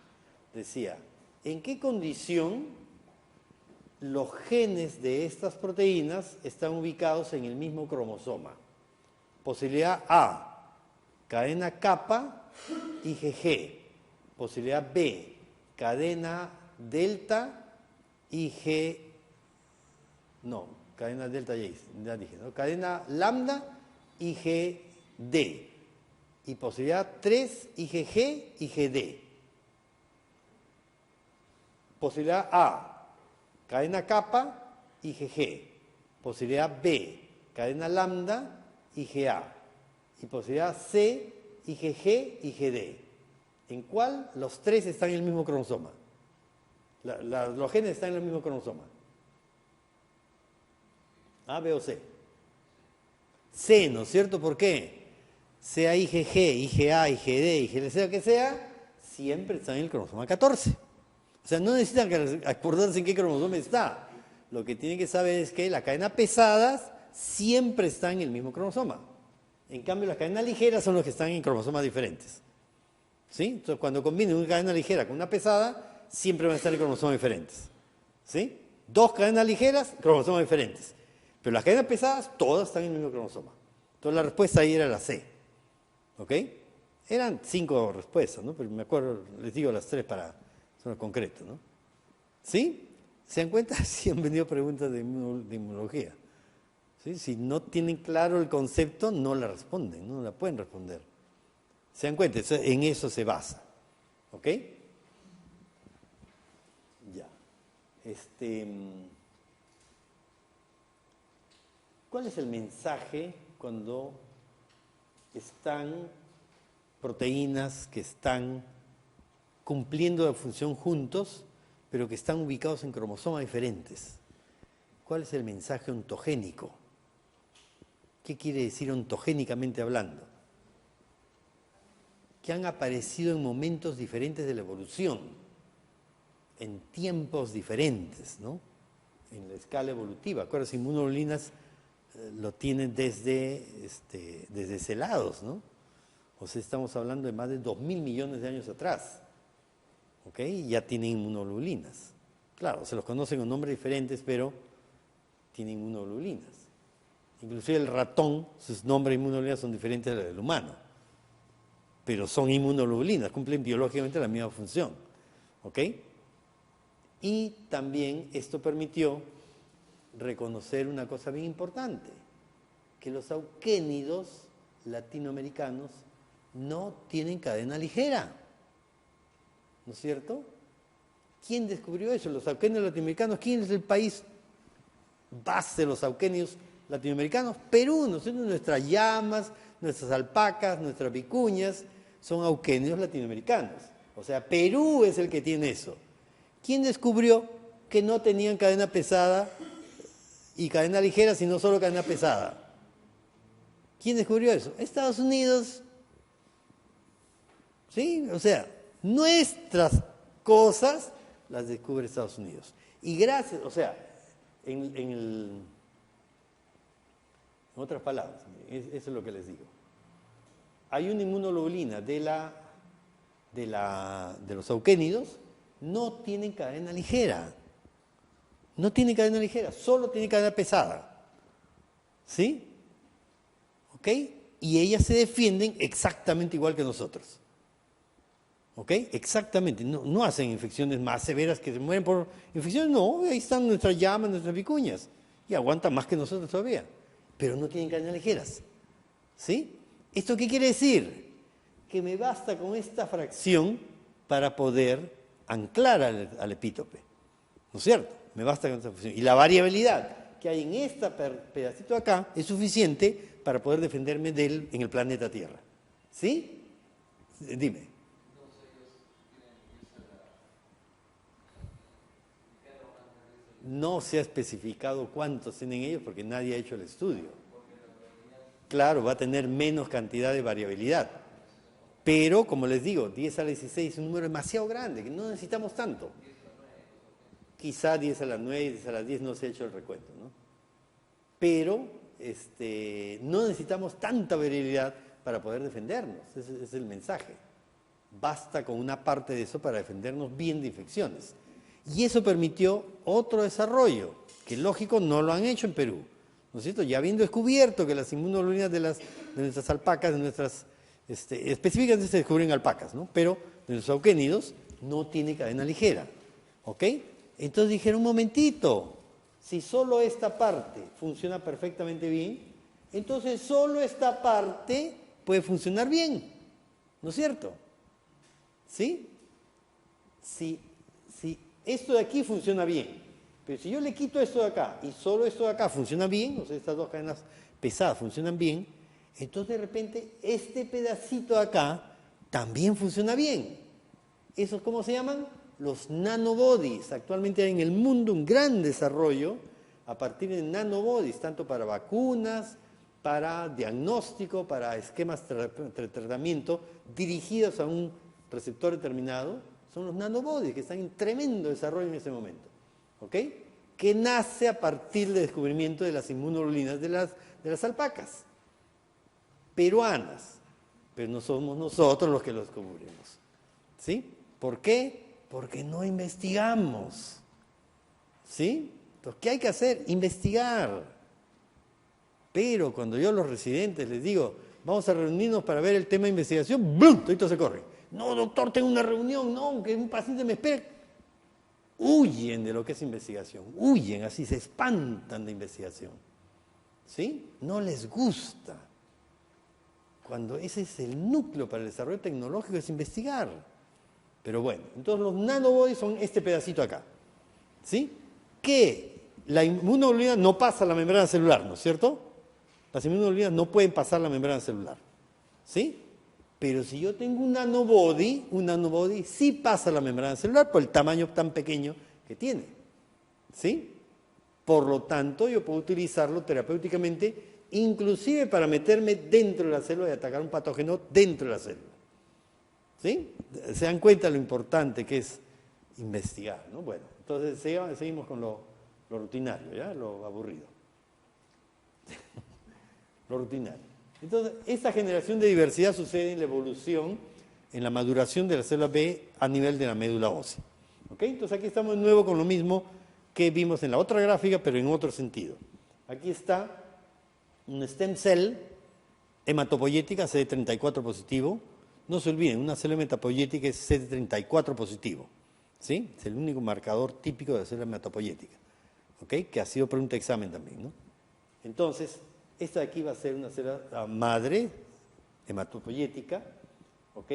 Decía, ¿en qué condición los genes de estas proteínas están ubicados en el mismo cromosoma? Posibilidad A, cadena kappa, IgG. Posibilidad B, cadena delta, cadena delta ya dije, ¿no? Cadena lambda, IgD. Y posibilidad 3, IgG, IgD. Posibilidad A, cadena kappa, IgG. Posibilidad B, cadena lambda, IgA. Y posibilidad C, IgG, IgD. ¿En cuál? Los tres están en el mismo cromosoma. Los genes están en el mismo cromosoma. A, B o C. C, ¿no es cierto? ¿Por qué? Sea IgG, IgA, IgD, IgD, que sea, siempre está en el cromosoma 14. O sea, no necesitan acordarse en qué cromosoma está. Lo que tienen que saber es que las cadenas pesadas siempre están en el mismo cromosoma. En cambio, las cadenas ligeras son los que están en cromosomas diferentes. ¿Sí? Entonces, cuando combinen una cadena ligera con una pesada, siempre van a estar en cromosomas diferentes. ¿Sí? Dos cadenas ligeras, cromosomas diferentes. Pero las cadenas pesadas, todas están en el mismo cromosoma. Entonces, la respuesta ahí era la C. ¿Ok? Eran 5 respuestas, ¿no? Pero me acuerdo, les digo las 3 para ser concreto, ¿no? ¿Sí? ¿Se dan cuenta? Sí han venido preguntas de inmunología. ¿Sí? Si no tienen claro el concepto, no la responden, no la pueden responder. ¿Se dan cuenta? En eso se basa. ¿Ok? Ya. ¿Cuál es el mensaje cuando están proteínas que están cumpliendo la función juntos, pero que están ubicados en cromosomas diferentes? ¿Cuál es el mensaje ontogénico? ¿Qué quiere decir ontogénicamente hablando? Que han aparecido en momentos diferentes de la evolución, en tiempos diferentes, ¿no? En la escala evolutiva. Acuérdense, inmunoglobulinas lo tienen desde celados, ¿no? O sea, estamos hablando de más de 2.000 millones de años atrás. ¿Ok? Ya tienen inmunoglobulinas. Claro, se los conocen con nombres diferentes, pero tienen inmunoglobulinas. Inclusive el ratón, sus nombres de inmunoglobulinas son diferentes a los del humano. Pero son inmunoglobulinas, cumplen biológicamente la misma función. ¿Ok? Y también esto permitió reconocer una cosa bien importante, que los auquénidos latinoamericanos no tienen cadena ligera. ¿No es cierto? ¿Quién descubrió eso? Los auquénidos latinoamericanos. ¿Quién es el país base de los auquénidos latinoamericanos? Perú, ¿no es cierto? Nuestras llamas, nuestras alpacas, nuestras vicuñas son auquénidos latinoamericanos. O sea, Perú es el que tiene eso. ¿Quién descubrió que no tenían cadena pesada y cadena ligera, sino solo cadena pesada? ¿Quién descubrió eso? Estados Unidos. ¿Sí? O sea, nuestras cosas las descubre Estados Unidos. Y gracias, o sea, en otras palabras, eso es lo que les digo. Hay una inmunoglobulina de los auquénidos, no tienen cadena ligera. No tiene cadena ligera, solo tiene cadena pesada. ¿Sí? ¿Ok? Y ellas se defienden exactamente igual que nosotros. ¿Ok? Exactamente. No hacen infecciones más severas que se mueren por infecciones. No, ahí están nuestras llamas, nuestras vicuñas. Y aguantan más que nosotros todavía. Pero no tienen cadenas ligeras. ¿Sí? ¿Esto qué quiere decir? Que me basta con esta fracción para poder anclar al epítope. ¿No es cierto? Me basta con esta fracción. Y la variabilidad que hay en este pedacito de acá es suficiente para poder defenderme en el planeta Tierra. ¿Sí? Dime. No se ha especificado cuántos tienen ellos porque nadie ha hecho el estudio. Claro, va a tener menos cantidad de variabilidad. Pero, como les digo, 10 a la 16 es un número demasiado grande, que no necesitamos tanto. Quizá 10 a la 9, 10 a las 10 no se ha hecho el recuento, ¿no? Pero no necesitamos tanta variabilidad para poder defendernos. Ese es el mensaje. Basta con una parte de eso para defendernos bien de infecciones. Y eso permitió otro desarrollo, que lógico no lo han hecho en Perú, ¿no es cierto? Ya habiendo descubierto que las inmunoglobulinas de nuestras alpacas, específicamente se descubren alpacas, ¿no? Pero de los auquénidos no tiene cadena ligera, ¿ok? Entonces dijeron, un momentito, si solo esta parte funciona perfectamente bien, entonces solo esta parte puede funcionar bien, ¿no es cierto? ¿Sí? Si esto de aquí funciona bien, pero si yo le quito esto de acá y solo esto de acá funciona bien, o sea, estas dos cadenas pesadas funcionan bien, entonces de repente este pedacito de acá también funciona bien. ¿Esos cómo se llaman? Los nanobodies. Actualmente hay en el mundo un gran desarrollo a partir de nanobodies, tanto para vacunas, para diagnóstico, para esquemas de tratamiento dirigidos a un receptor determinado, son los nanobodies, que están en tremendo desarrollo en ese momento, ¿ok? Que nace a partir del descubrimiento de las inmunoglobulinas de las alpacas peruanas, pero no somos nosotros los que los descubrimos, ¿sí? ¿Por qué? Porque no investigamos, ¿sí? Entonces, ¿qué hay que hacer? Investigar. Pero cuando yo a los residentes les digo, vamos a reunirnos para ver el tema de investigación, ¡blum!, todito se corre. No, doctor, tengo una reunión, no, que un paciente me espera. Huyen de lo que es investigación, huyen, así se espantan de investigación, ¿sí? No les gusta. Cuando ese es el núcleo para el desarrollo tecnológico, es investigar. Pero bueno, entonces los nanobodies son este pedacito acá, ¿sí? Que la inmunoglobulina no pasa la membrana celular, ¿no es cierto? Las inmunoglobulinas no pueden pasar la membrana celular, ¿sí? Pero si yo tengo un nanobody sí pasa la membrana celular por el tamaño tan pequeño que tiene, ¿sí? Por lo tanto, yo puedo utilizarlo terapéuticamente, inclusive para meterme dentro de la célula y atacar un patógeno dentro de la célula, ¿sí? ¿Se dan cuenta lo importante que es investigar, ¿no? Bueno, entonces seguimos con lo rutinario, ¿ya? Lo aburrido. Lo rutinario. Entonces, esta generación de diversidad sucede en la evolución, en la maduración de la célula B a nivel de la médula ósea. ¿Ok? Entonces, aquí estamos de nuevo con lo mismo que vimos en la otra gráfica, pero en otro sentido. Aquí está un stem cell hematopoyética CD34 positivo. No se olviden, una célula hematopoyética es CD34 positivo, ¿sí? Es el único marcador típico de la célula hematopoyética, ¿ok? Que ha sido pregunta de examen también, ¿no? Entonces, esta de aquí va a ser una célula madre hematopoyética, ¿ok?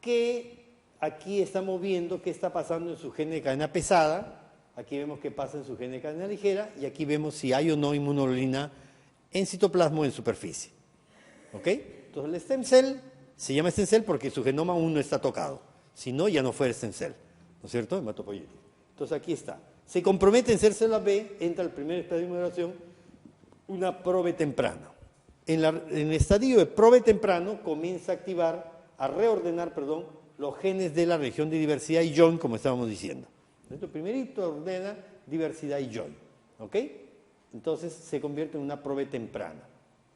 Que aquí estamos viendo qué está pasando en su gen de cadena pesada. Aquí vemos qué pasa en su gen de cadena ligera y aquí vemos si hay o no inmunoglobulina en citoplasma o en superficie, ¿ok? Entonces el stem cell se llama stem cell porque su genoma aún no está tocado, si no ya no fuera stem cell, ¿no es cierto? Hematopoyética. Entonces aquí está. Se compromete en ser célula B, entra el primer estadio de maduración, una probe temprana. En el estadio de probe temprano comienza a reordenar, los genes de la región de diversidad y join, como estábamos diciendo. Entonces, primerito ordena diversidad y join, ¿ok? Entonces se convierte en una probe temprana,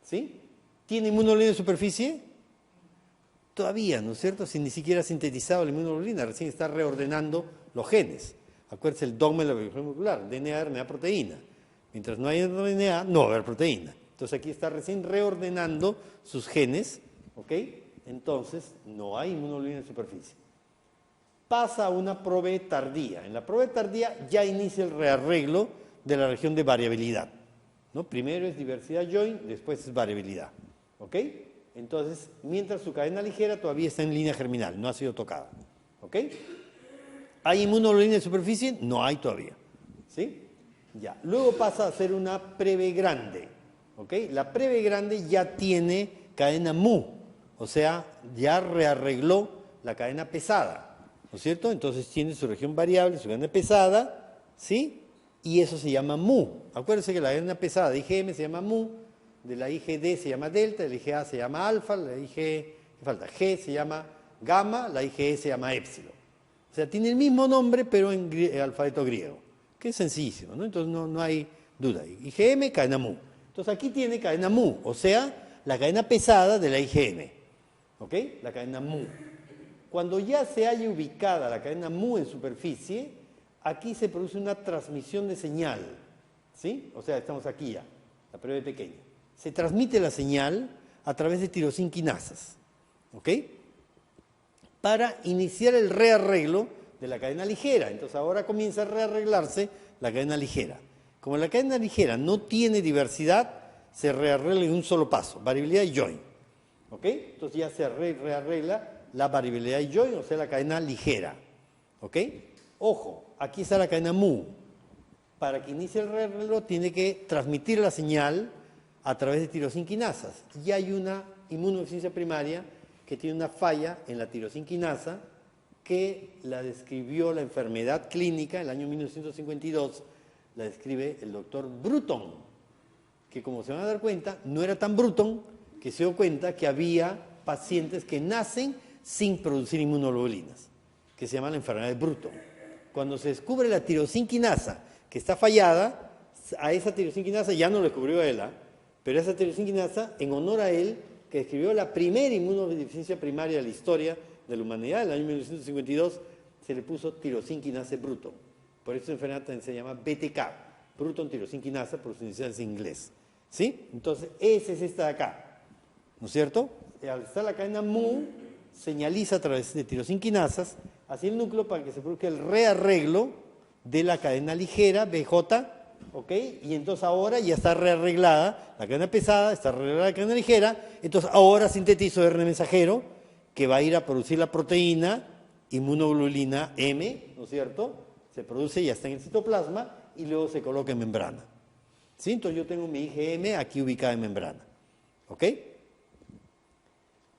¿sí? ¿Tiene inmunoglobulina en superficie? Todavía, ¿no es cierto? Si ni siquiera ha sintetizado la inmunoglobulina, recién está reordenando los genes. Acuérdense el dogma de la biología molecular, DNA, RNA, proteína. Mientras no haya RNA, no va a haber proteína. Entonces aquí está recién reordenando sus genes, ¿ok? Entonces no hay inmunoglobulina en superficie. Pasa a una probe tardía. En la probe tardía ya inicia el rearreglo de la región de variabilidad, ¿no? Primero es diversidad join, después es variabilidad, ¿ok? Entonces, mientras su cadena ligera todavía está en línea germinal, no ha sido tocada, ¿ok? ¿Hay inmunoglobulina en superficie? No hay todavía, ¿sí? Ya. Luego pasa a ser una prebe grande, ¿ok? La prebe grande ya tiene cadena mu, o sea, ya rearregló la cadena pesada, ¿no es cierto? Entonces tiene su región variable, su cadena pesada, ¿sí? Y eso se llama mu. Acuérdense que la cadena pesada de IgM se llama mu, de la IgD se llama delta, de la IgA se llama alfa, la G se llama gamma, la IgE se llama épsilon. O sea, tiene el mismo nombre, pero en alfabeto griego, que es sencillísimo, ¿no? Entonces no hay duda. IgM, cadena mu. Entonces aquí tiene cadena mu, o sea, la cadena pesada de la IgM, ¿ok? La cadena mu. Cuando ya se haya ubicada la cadena mu en superficie, aquí se produce una transmisión de señal, ¿sí? O sea, estamos aquí ya, la prebe pequeña. Se transmite la señal a través de tirosinquinasas, ¿ok? Para iniciar el rearreglo de la cadena ligera. Entonces ahora comienza a rearreglarse la cadena ligera. Como la cadena ligera no tiene diversidad, se rearregla en un solo paso, variabilidad y join, ¿ok? Entonces ya se rearregla la variabilidad y join, o sea, la cadena ligera, ¿ok? Ojo, aquí está la cadena mu. Para que inicie el rearreglo tiene que transmitir la señal a través de tirosinquinasas. Y hay una inmunodeficiencia primaria que tiene una falla en la tirosinquinasa que la describió la enfermedad clínica en el año 1952, la describe el doctor Bruton, que, como se van a dar cuenta, no era tan Bruton, que se dio cuenta que había pacientes que nacen sin producir inmunoglobulinas, que se llama la enfermedad de Bruton. Cuando se descubre la tirosinquinasa que está fallada, a esa tirosinquinasa ya no lo descubrió él, pero esa tirosinquinasa, en honor a él, que describió la primera inmunodeficiencia primaria de la historia de la humanidad, en el año 1952, se le puso tirosinquinasa Bruton. Por eso la enfermedad también se llama BTK, Bruton tirosinquinasa, por sus iniciales en inglés. ¿Sí? Entonces, esa es esta de acá, ¿no es cierto? Al estar la cadena MU, señaliza a través de tirosinquinasas hacia el núcleo para que se produzca el rearreglo de la cadena ligera, BJ, ¿ok? Y entonces ahora ya está rearreglada la cadena pesada, está rearreglada la cadena ligera, entonces ahora sintetizo RNA mensajero que va a ir a producir la proteína inmunoglobulina M, ¿no es cierto? Se produce, ya está en el citoplasma y luego se coloca en membrana. ¿Sí? Entonces yo tengo mi IgM aquí ubicada en membrana, ¿ok?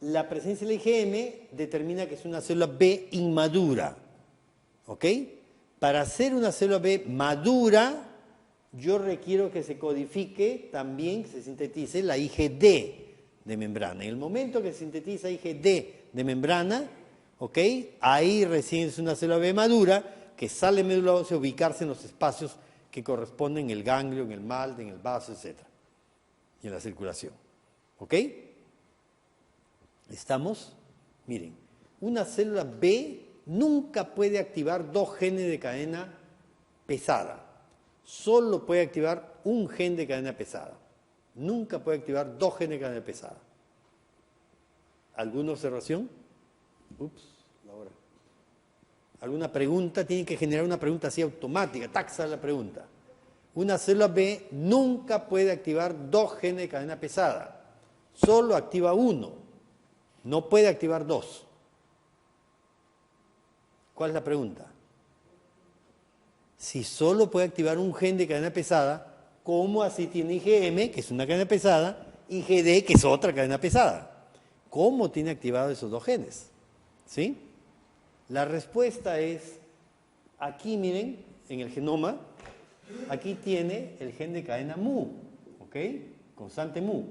La presencia del IgM determina que es una célula B inmadura, ¿ok? Para hacer una célula B madura, yo requiero que se codifique también, que se sintetice la IgD de membrana. En el momento que se sintetiza IgD de membrana, ¿ok? Ahí recién es una célula B madura que sale de médula ósea a ubicarse en los espacios que corresponden en el ganglio, en el MALD, en el vaso, etc. Y en la circulación, ¿ok? ¿Estamos? Miren, una célula B nunca puede activar dos genes de cadena pesada. Solo puede activar un gen de cadena pesada. Nunca puede activar dos genes de cadena pesada. ¿Alguna observación? Ups, la hora. ¿Alguna pregunta? Tienen que generar una pregunta así automática. Taxa la pregunta. Una célula B nunca puede activar dos genes de cadena pesada. Solo activa uno. No puede activar dos. ¿Cuál es la pregunta? Si solo puede activar un gen de cadena pesada, ¿cómo así tiene IgM, que es una cadena pesada, y IgD, que es otra cadena pesada? ¿Cómo tiene activados esos dos genes? ¿Sí? La respuesta es, aquí miren, en el genoma, aquí tiene el gen de cadena mu, ¿ok? Constante mu.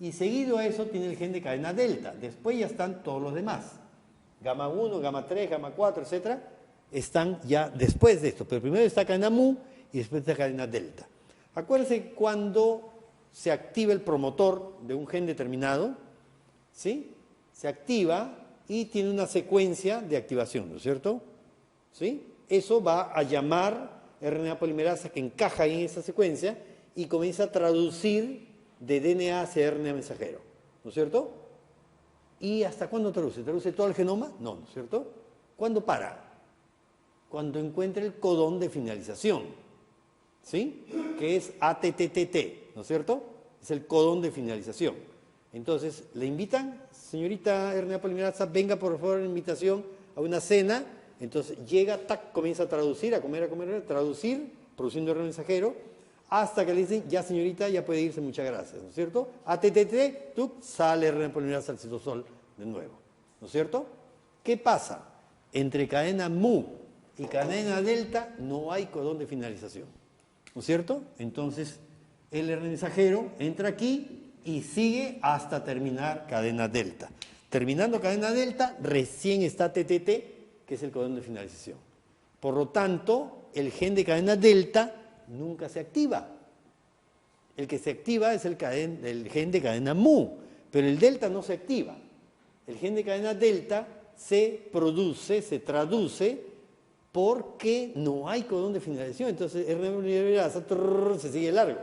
Y seguido a eso tiene el gen de cadena delta. Después ya están todos los demás. Gamma 1, gamma 3, gamma 4, etcétera, están ya después de esto. Pero primero está cadena mu y después está cadena delta. Acuérdense cuando se activa el promotor de un gen determinado, ¿sí? Se activa y tiene una secuencia de activación, ¿no es cierto? ¿Sí? Eso va a llamar RNA polimerasa que encaja en esa secuencia y comienza a traducir de DNA hacia RNA mensajero, ¿no es cierto? ¿Y hasta cuándo traduce? ¿Traduce todo el genoma? No, ¿no es cierto? ¿Cuándo para? Cuando encuentre el codón de finalización, ¿sí? Que es ATTTT, ¿no es cierto? Es el codón de finalización. Entonces, le invitan, señorita RNA polimerasa, venga por favor en invitación a una cena. Entonces llega, tac, comienza a traducir, a comer, traducir, produciendo RNA mensajero, hasta que le dicen, ya señorita, ya puede irse, muchas gracias, ¿no es cierto? ATTT, tuc, sale RNA polimerasa al citosol de nuevo, ¿no es cierto? ¿Qué pasa? Entre cadena mu y cadena delta no hay codón de finalización, ¿no es cierto? Entonces, el RNA mensajero entra aquí y sigue hasta terminar cadena delta. Terminando cadena delta, recién está TTT, que es el codón de finalización. Por lo tanto, el gen de cadena delta nunca se activa. El que se activa es el gen de cadena mu, pero el delta no se activa. El gen de cadena delta se produce, se traduce, porque no hay codón de finalización. Entonces, RNA se sigue largo.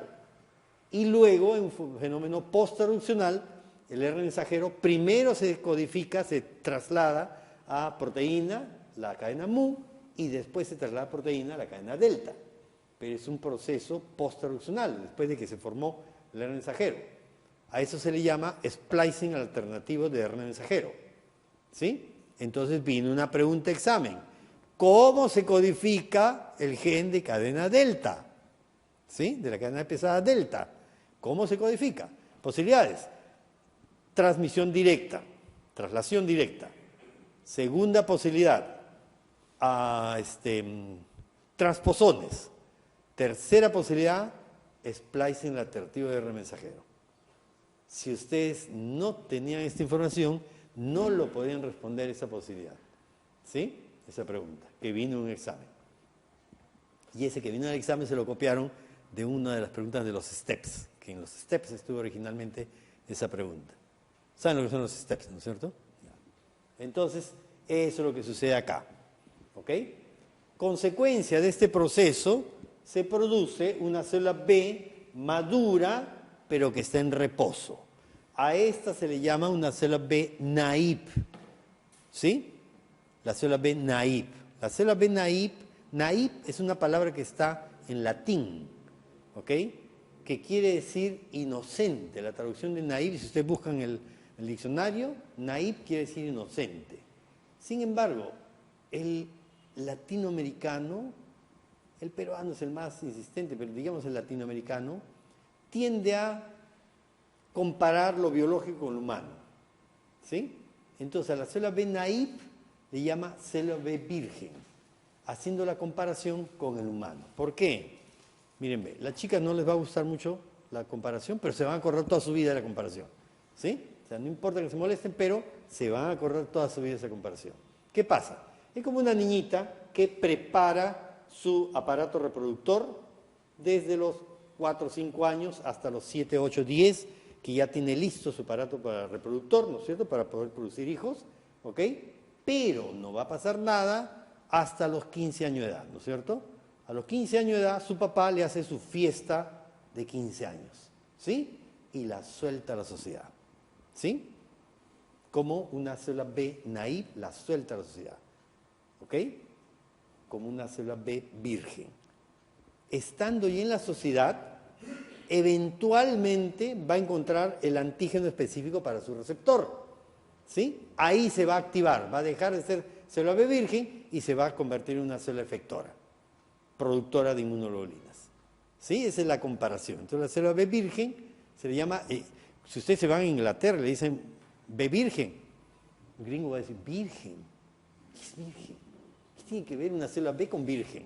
Y luego, en un fenómeno post-traduccional, el RNA mensajero primero se codifica, se traslada a proteína, la cadena mu, y después se traslada a proteína a la cadena delta. Pero es un proceso post-traduccional, después de que se formó el RNA mensajero. A eso se le llama splicing alternativo de RNA mensajero. ¿Sí? Entonces vino una pregunta examen. ¿Cómo se codifica el gen de cadena delta? ¿Sí? De la cadena pesada delta. ¿Cómo se codifica? Posibilidades. Transmisión directa, traslación directa. Segunda posibilidad, transposones. Tercera posibilidad, splicing laterativo de R mensajero. Si ustedes no tenían esta información, no lo podían responder esa posibilidad. ¿Sí? Esa pregunta, que vino en un examen. Y ese que vino en el examen se lo copiaron de una de las preguntas de los STEPS, que en los STEPS estuvo originalmente esa pregunta. ¿Saben lo que son los STEPS, no es cierto? Entonces, eso es lo que sucede acá. ¿Ok? Consecuencia de este proceso, se produce una célula B madura, pero que está en reposo. A esta se le llama una célula B naive. ¿Sí? La célula B naive. La célula B naive, naive es una palabra que está en latín, ¿ok? Que quiere decir inocente. La traducción de naive, si ustedes buscan el diccionario, naive quiere decir inocente. Sin embargo, el latinoamericano, el peruano es el más insistente, pero digamos el latinoamericano, tiende a comparar lo biológico con lo humano. ¿Sí? Entonces a la célula B naive le llama célula B virgen, haciendo la comparación con el humano. ¿Por qué? Miren, las chicas no les va a gustar mucho la comparación, pero se van a acordar toda su vida de la comparación. ¿Sí? O sea, no importa que se molesten, pero se van a acordar toda su vida de esa comparación. ¿Qué pasa? Es como una niñita que prepara su aparato reproductor desde los 4 o 5 años hasta los 7, 8, 10, que ya tiene listo su aparato para reproductor, ¿no es cierto?, para poder producir hijos, ¿ok? Pero no va a pasar nada hasta los 15 años de edad, ¿no es cierto? A los 15 años de edad su papá le hace su fiesta de 15 años, ¿sí? Y la suelta a la sociedad, ¿sí? Como una célula B naive la suelta a la sociedad, ¿ok? Como una célula B virgen. Estando ya en la sociedad, eventualmente va a encontrar el antígeno específico para su receptor, ¿sí? Ahí se va a activar, va a dejar de ser célula B virgen y se va a convertir en una célula efectora, productora de inmunoglobulinas, ¿sí? Esa es la comparación. Entonces la célula B virgen se le llama, si ustedes se van a Inglaterra le dicen B virgen, el gringo va a decir virgen. ¿Qué es virgen? ¿Qué tiene que ver una célula B con virgen?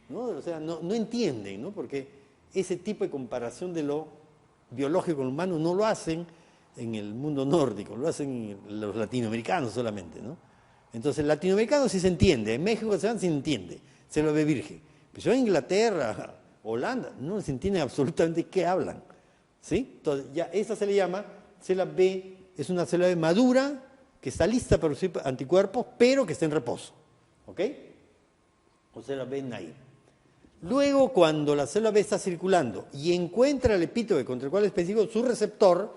¿No? O sea, no entienden, ¿no? Porque ese tipo de comparación de lo biológico con lo humano no lo hacen en el mundo nórdico, lo hacen los latinoamericanos solamente, ¿no? Entonces el latinoamericano sí se entiende, en México se entiende, se lo ve virgen. Pero si va a Inglaterra, Holanda, no se entiende absolutamente qué hablan, ¿sí? Entonces ya esa se le llama célula B, es una célula B madura que está lista para producir anticuerpos, pero que está en reposo, ¿ok? O célula B naive. Luego, cuando la célula B está circulando y encuentra el epítope contra el cual es específico su receptor,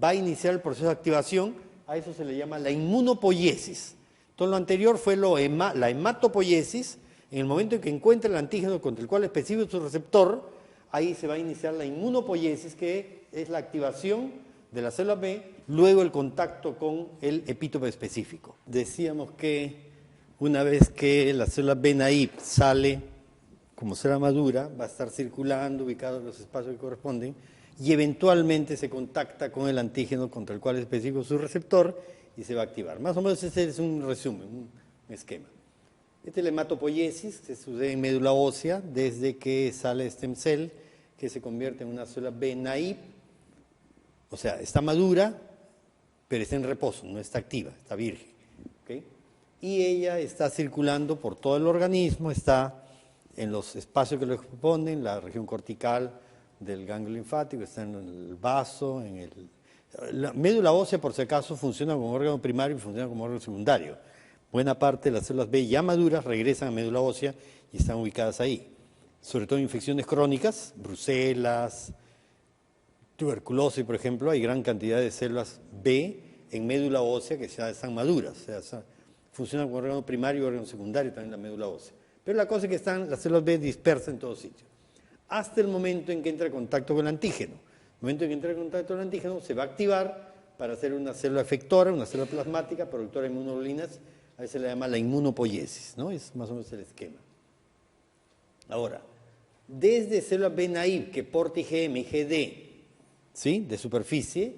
va a iniciar el proceso de activación. A eso se le llama la inmunopoiesis. Entonces, lo anterior fue la hematopoiesis. En el momento en que encuentra el antígeno contra el cual es específico su receptor, ahí se va a iniciar la inmunopoiesis, que es la activación de la célula B, luego el contacto con el epítope específico. Decíamos que una vez que la célula B naive sale como célula madura, va a estar circulando, ubicado en los espacios que corresponden, y eventualmente se contacta con el antígeno contra el cual es específico su receptor y se va a activar. Más o menos ese es un resumen, un esquema. Esta es la hematopoiesis, que sucede en médula ósea desde que sale stem cell, que se convierte en una célula B naive, o sea, está madura, pero está en reposo, no está activa, está virgen, ¿okay? Y ella está circulando por todo el organismo, está en los espacios que le corresponden, la región cortical del ganglio linfático, está en el vaso, la médula ósea, por si acaso, funciona como órgano primario y funciona como órgano secundario. Buena parte de las células B ya maduras regresan a médula ósea y están ubicadas ahí. Sobre todo en infecciones crónicas, brucelas, tuberculosis, por ejemplo, hay gran cantidad de células B en médula ósea que ya están maduras, o sea, funcionan como órgano primario y órgano secundario también la médula ósea. Pero la cosa es que están las células B dispersas en todos sitios, hasta el momento en que entra en contacto con el antígeno. El momento en que entra en contacto con el antígeno se va a activar para hacer una célula efectora, una célula plasmática, productora de inmunoglobulinas, a eso se le llama la inmunopoiesis, ¿no? Es más o menos el esquema. Ahora, desde célula B naive que porta IgM, IgD, ¿sí?, de superficie,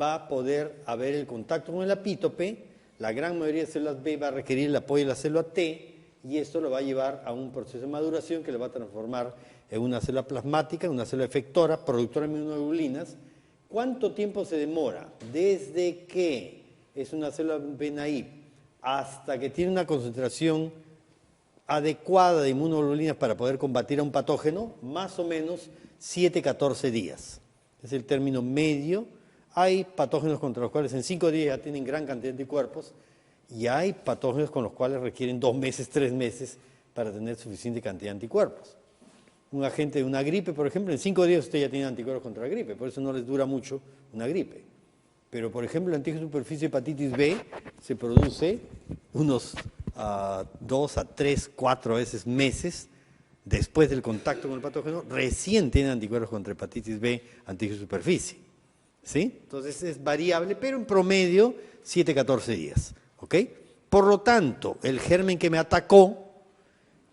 va a poder haber el contacto con el epítope. La gran mayoría de células B va a requerir el apoyo de la célula T, y esto lo va a llevar a un proceso de maduración que le va a transformar en una célula plasmática, en una célula efectora, productora de inmunoglobulinas. ¿Cuánto tiempo se demora desde que es una célula BNAIP hasta que tiene una concentración adecuada de inmunoglobulinas para poder combatir a un patógeno? Más o menos 7-14 días. Es el término medio. Hay patógenos contra los cuales en 5 días ya tienen gran cantidad de anticuerpos y hay patógenos con los cuales requieren 2 meses, 3 meses para tener suficiente cantidad de anticuerpos. Un agente de una gripe, por ejemplo, en 5 días usted ya tiene anticuerpos contra la gripe, por eso no les dura mucho una gripe. Pero, por ejemplo, el antígeno de superficie de hepatitis B se produce unos 2 a 3, 4 veces meses después del contacto con el patógeno, recién tienen anticuerpos contra hepatitis B, antígeno de superficie. ¿Sí? Entonces es variable, pero en promedio 7-14 días. ¿Ok? Por lo tanto, el germen que me atacó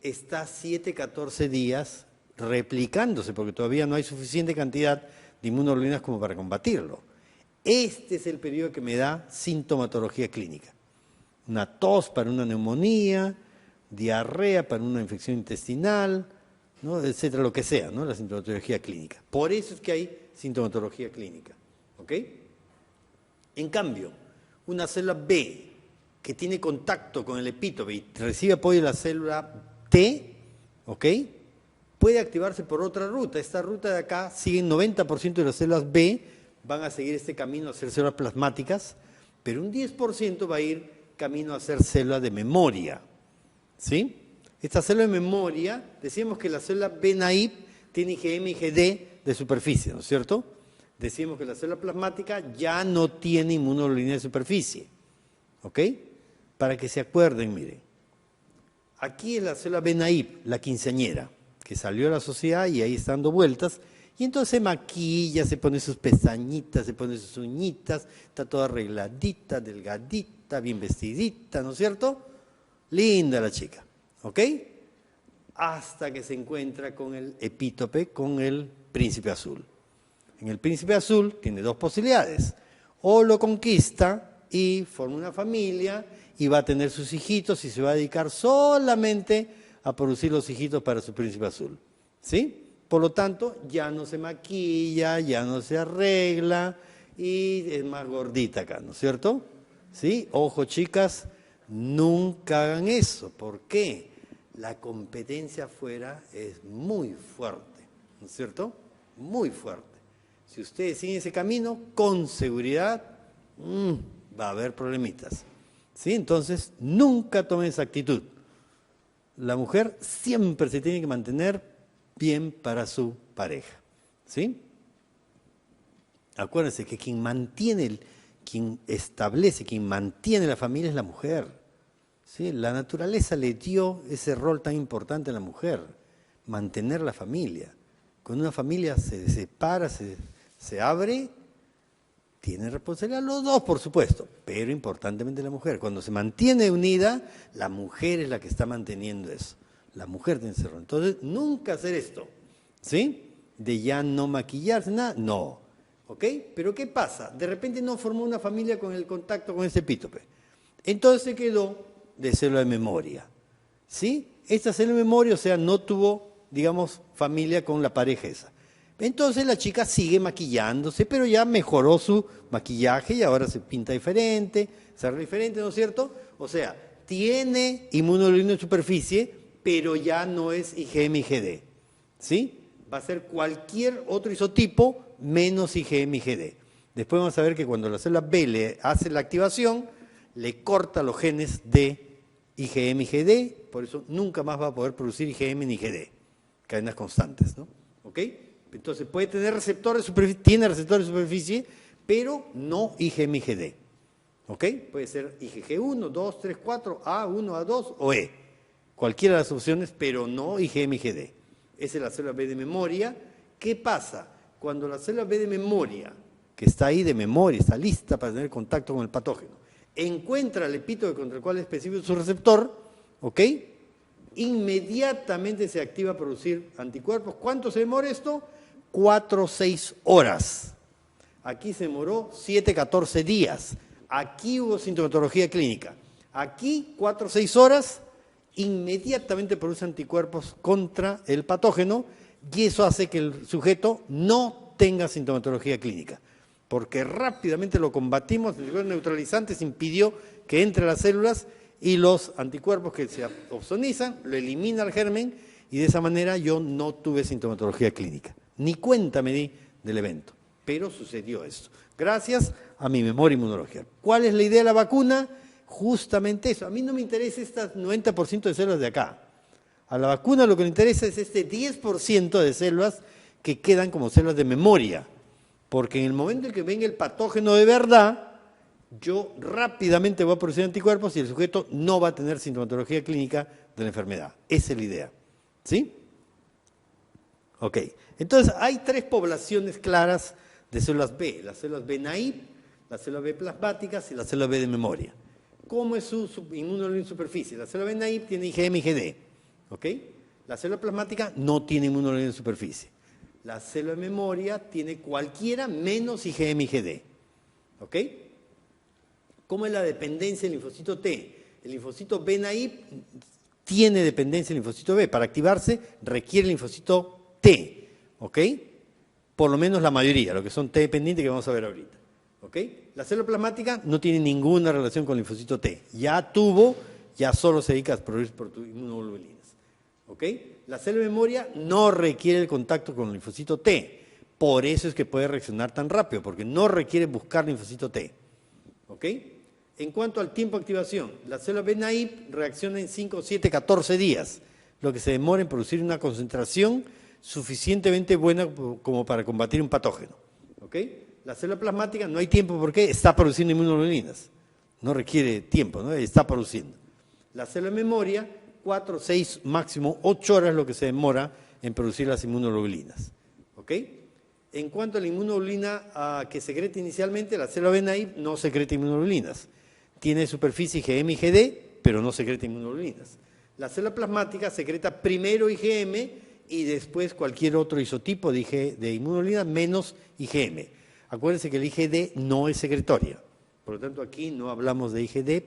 está 7-14 días replicándose, porque todavía no hay suficiente cantidad de inmunoglobulinas como para combatirlo. Este es el periodo que me da sintomatología clínica. Una tos para una neumonía, diarrea para una infección intestinal, ¿no? Etcétera, lo que sea, ¿no? La sintomatología clínica. Por eso es que hay sintomatología clínica. ¿Ok? En cambio, una célula B que tiene contacto con el epítope y recibe apoyo de la célula T, ¿ok?, puede activarse por otra ruta. Esta ruta de acá sigue 90% de las células B, van a seguir este camino a ser células plasmáticas, pero un 10% va a ir camino a ser células de memoria. ¿Sí? Esta célula de memoria, decíamos que la célula BNAIP tiene IgM y IgD de superficie, ¿no es cierto? Decimos que la célula plasmática ya no tiene inmunoglobulina de superficie. ¿Ok? Para que se acuerden, miren. Aquí es la célula BNAIP, la quinceañera, que salió a la sociedad y ahí está dando vueltas. Y entonces se maquilla, se pone sus pestañitas, se pone sus uñitas, está toda arregladita, delgadita, bien vestidita, ¿no es cierto? Linda la chica, ¿ok? Hasta que se encuentra con el epítope, con el príncipe azul. En el príncipe azul tiene 2 posibilidades. O lo conquista y forma una familia y va a tener sus hijitos y se va a dedicar solamente a producir los hijitos para su príncipe azul. ¿Sí? Por lo tanto, ya no se maquilla, ya no se arregla y es más gordita acá, ¿no es cierto? ¿Sí? Ojo, chicas, nunca hagan eso. ¿Por qué? La competencia afuera es muy fuerte, ¿no es cierto? Muy fuerte. Si ustedes siguen ese camino, con seguridad, va a haber problemitas. ¿Sí? Entonces, nunca tomen esa actitud. La mujer siempre se tiene que mantener bien para su pareja. ¿Sí? Acuérdense que quien establece, quien mantiene la familia es la mujer. ¿Sí? La naturaleza le dio ese rol tan importante a la mujer, mantener la familia. Cuando una familia se separa, se abre, tiene responsabilidad los dos, por supuesto, pero importantemente la mujer. Cuando se mantiene unida, la mujer es la que está manteniendo eso. La mujer tiene ese rol. Entonces, nunca hacer esto, ¿sí? De ya no maquillarse, nada, no. ¿Ok? Pero ¿qué pasa? De repente no formó una familia con el contacto con ese epítope. Entonces se quedó de célula de memoria, ¿sí? Esta célula de memoria, o sea, no tuvo, digamos, familia con la pareja esa. Entonces la chica sigue maquillándose, pero ya mejoró su maquillaje y ahora se pinta diferente, se arregla diferente, ¿no es cierto? O sea, tiene inmunoglobulina en superficie, pero ya no es IgM-IgD, ¿sí? Va a ser cualquier otro isotipo menos IgM-IgD. Después vamos a ver que cuando la célula B le hace la activación, le corta los genes de IgM-IgD, por eso nunca más va a poder producir IgM ni IgD, cadenas constantes, ¿no? ¿Ok? Entonces puede tener receptores de superficie, tiene receptores de superficie, pero no IgM-IgD. ¿Ok? Puede ser IgG1, 2, 3, 4, A1, A2 o E. Cualquiera de las opciones, pero no IgM-IgD. Esa es la célula B de memoria. ¿Qué pasa? Cuando la célula B de memoria, que está ahí de memoria, está lista para tener contacto con el patógeno, encuentra el epítope contra el cual es específico su receptor, ¿ok? Inmediatamente se activa a producir anticuerpos. ¿Cuánto se demora esto? 4 o 6 horas. Aquí se demoró 7-14 días. Aquí hubo sintomatología clínica. Aquí 4 o 6 horas, inmediatamente produce anticuerpos contra el patógeno Y eso hace que el sujeto no tenga sintomatología clínica, porque rápidamente lo combatimos, el anticuerpo neutralizante impidió que entre las células y los anticuerpos que se opsonizan, lo elimina el germen y de esa manera yo no tuve sintomatología clínica. Ni cuenta me di del evento, pero sucedió esto, gracias a mi memoria inmunológica. ¿Cuál es la idea de la vacuna? Justamente eso. A mí no me interesa estas 90% de células de acá. A la vacuna lo que le interesa es este 10% de células que quedan como células de memoria, porque en el momento en que venga el patógeno de verdad, yo rápidamente voy a producir anticuerpos y el sujeto no va a tener sintomatología clínica de la enfermedad. Esa es la idea. ¿Sí? Ok. Entonces, hay 3 poblaciones claras de células B. Las células B naive, las células B plasmáticas y las células B de memoria. ¿Cómo es su inmunoglobulina en superficie? La célula B naive tiene IgM y IgD. ¿Ok? La célula plasmática no tiene inmunoglobulina en superficie. La célula de memoria tiene cualquiera menos IgM y IgD. ¿Ok? ¿Cómo es la dependencia del linfocito T? El linfocito B naive tiene dependencia del linfocito B. Para activarse requiere el linfocito T. ¿Ok? Por lo menos la mayoría, lo que son T dependientes que vamos a ver ahorita. ¿Ok? La célula plasmática no tiene ninguna relación con el linfocito T. Ya solo se dedica a producir inmunoglobulinas. ¿Ok? La célula de memoria no requiere el contacto con el linfocito T. Por eso es que puede reaccionar tan rápido, porque no requiere buscar linfocito T. ¿Ok? En cuanto al tiempo de activación, la célula B naive reacciona en 5, 7, 14 días, lo que se demora en producir una concentración suficientemente buena como para combatir un patógeno. ¿Ok? La célula plasmática no hay tiempo porque está produciendo inmunoglobulinas. No requiere tiempo, ¿no? Está produciendo. La célula de memoria, 4, 6, máximo 8 horas lo que se demora en producir las inmunoglobulinas. ¿Ok? En cuanto a la inmunoglobulina que secreta inicialmente, la célula B naive no secreta inmunoglobulinas. Tiene superficie IgM y IgD, pero no secreta inmunoglobulinas. La célula plasmática secreta primero IgM y después cualquier otro isotipo de inmunoglobulina menos IgM. Acuérdense que el IgD no es secretoria. Por lo tanto, aquí no hablamos de IgD.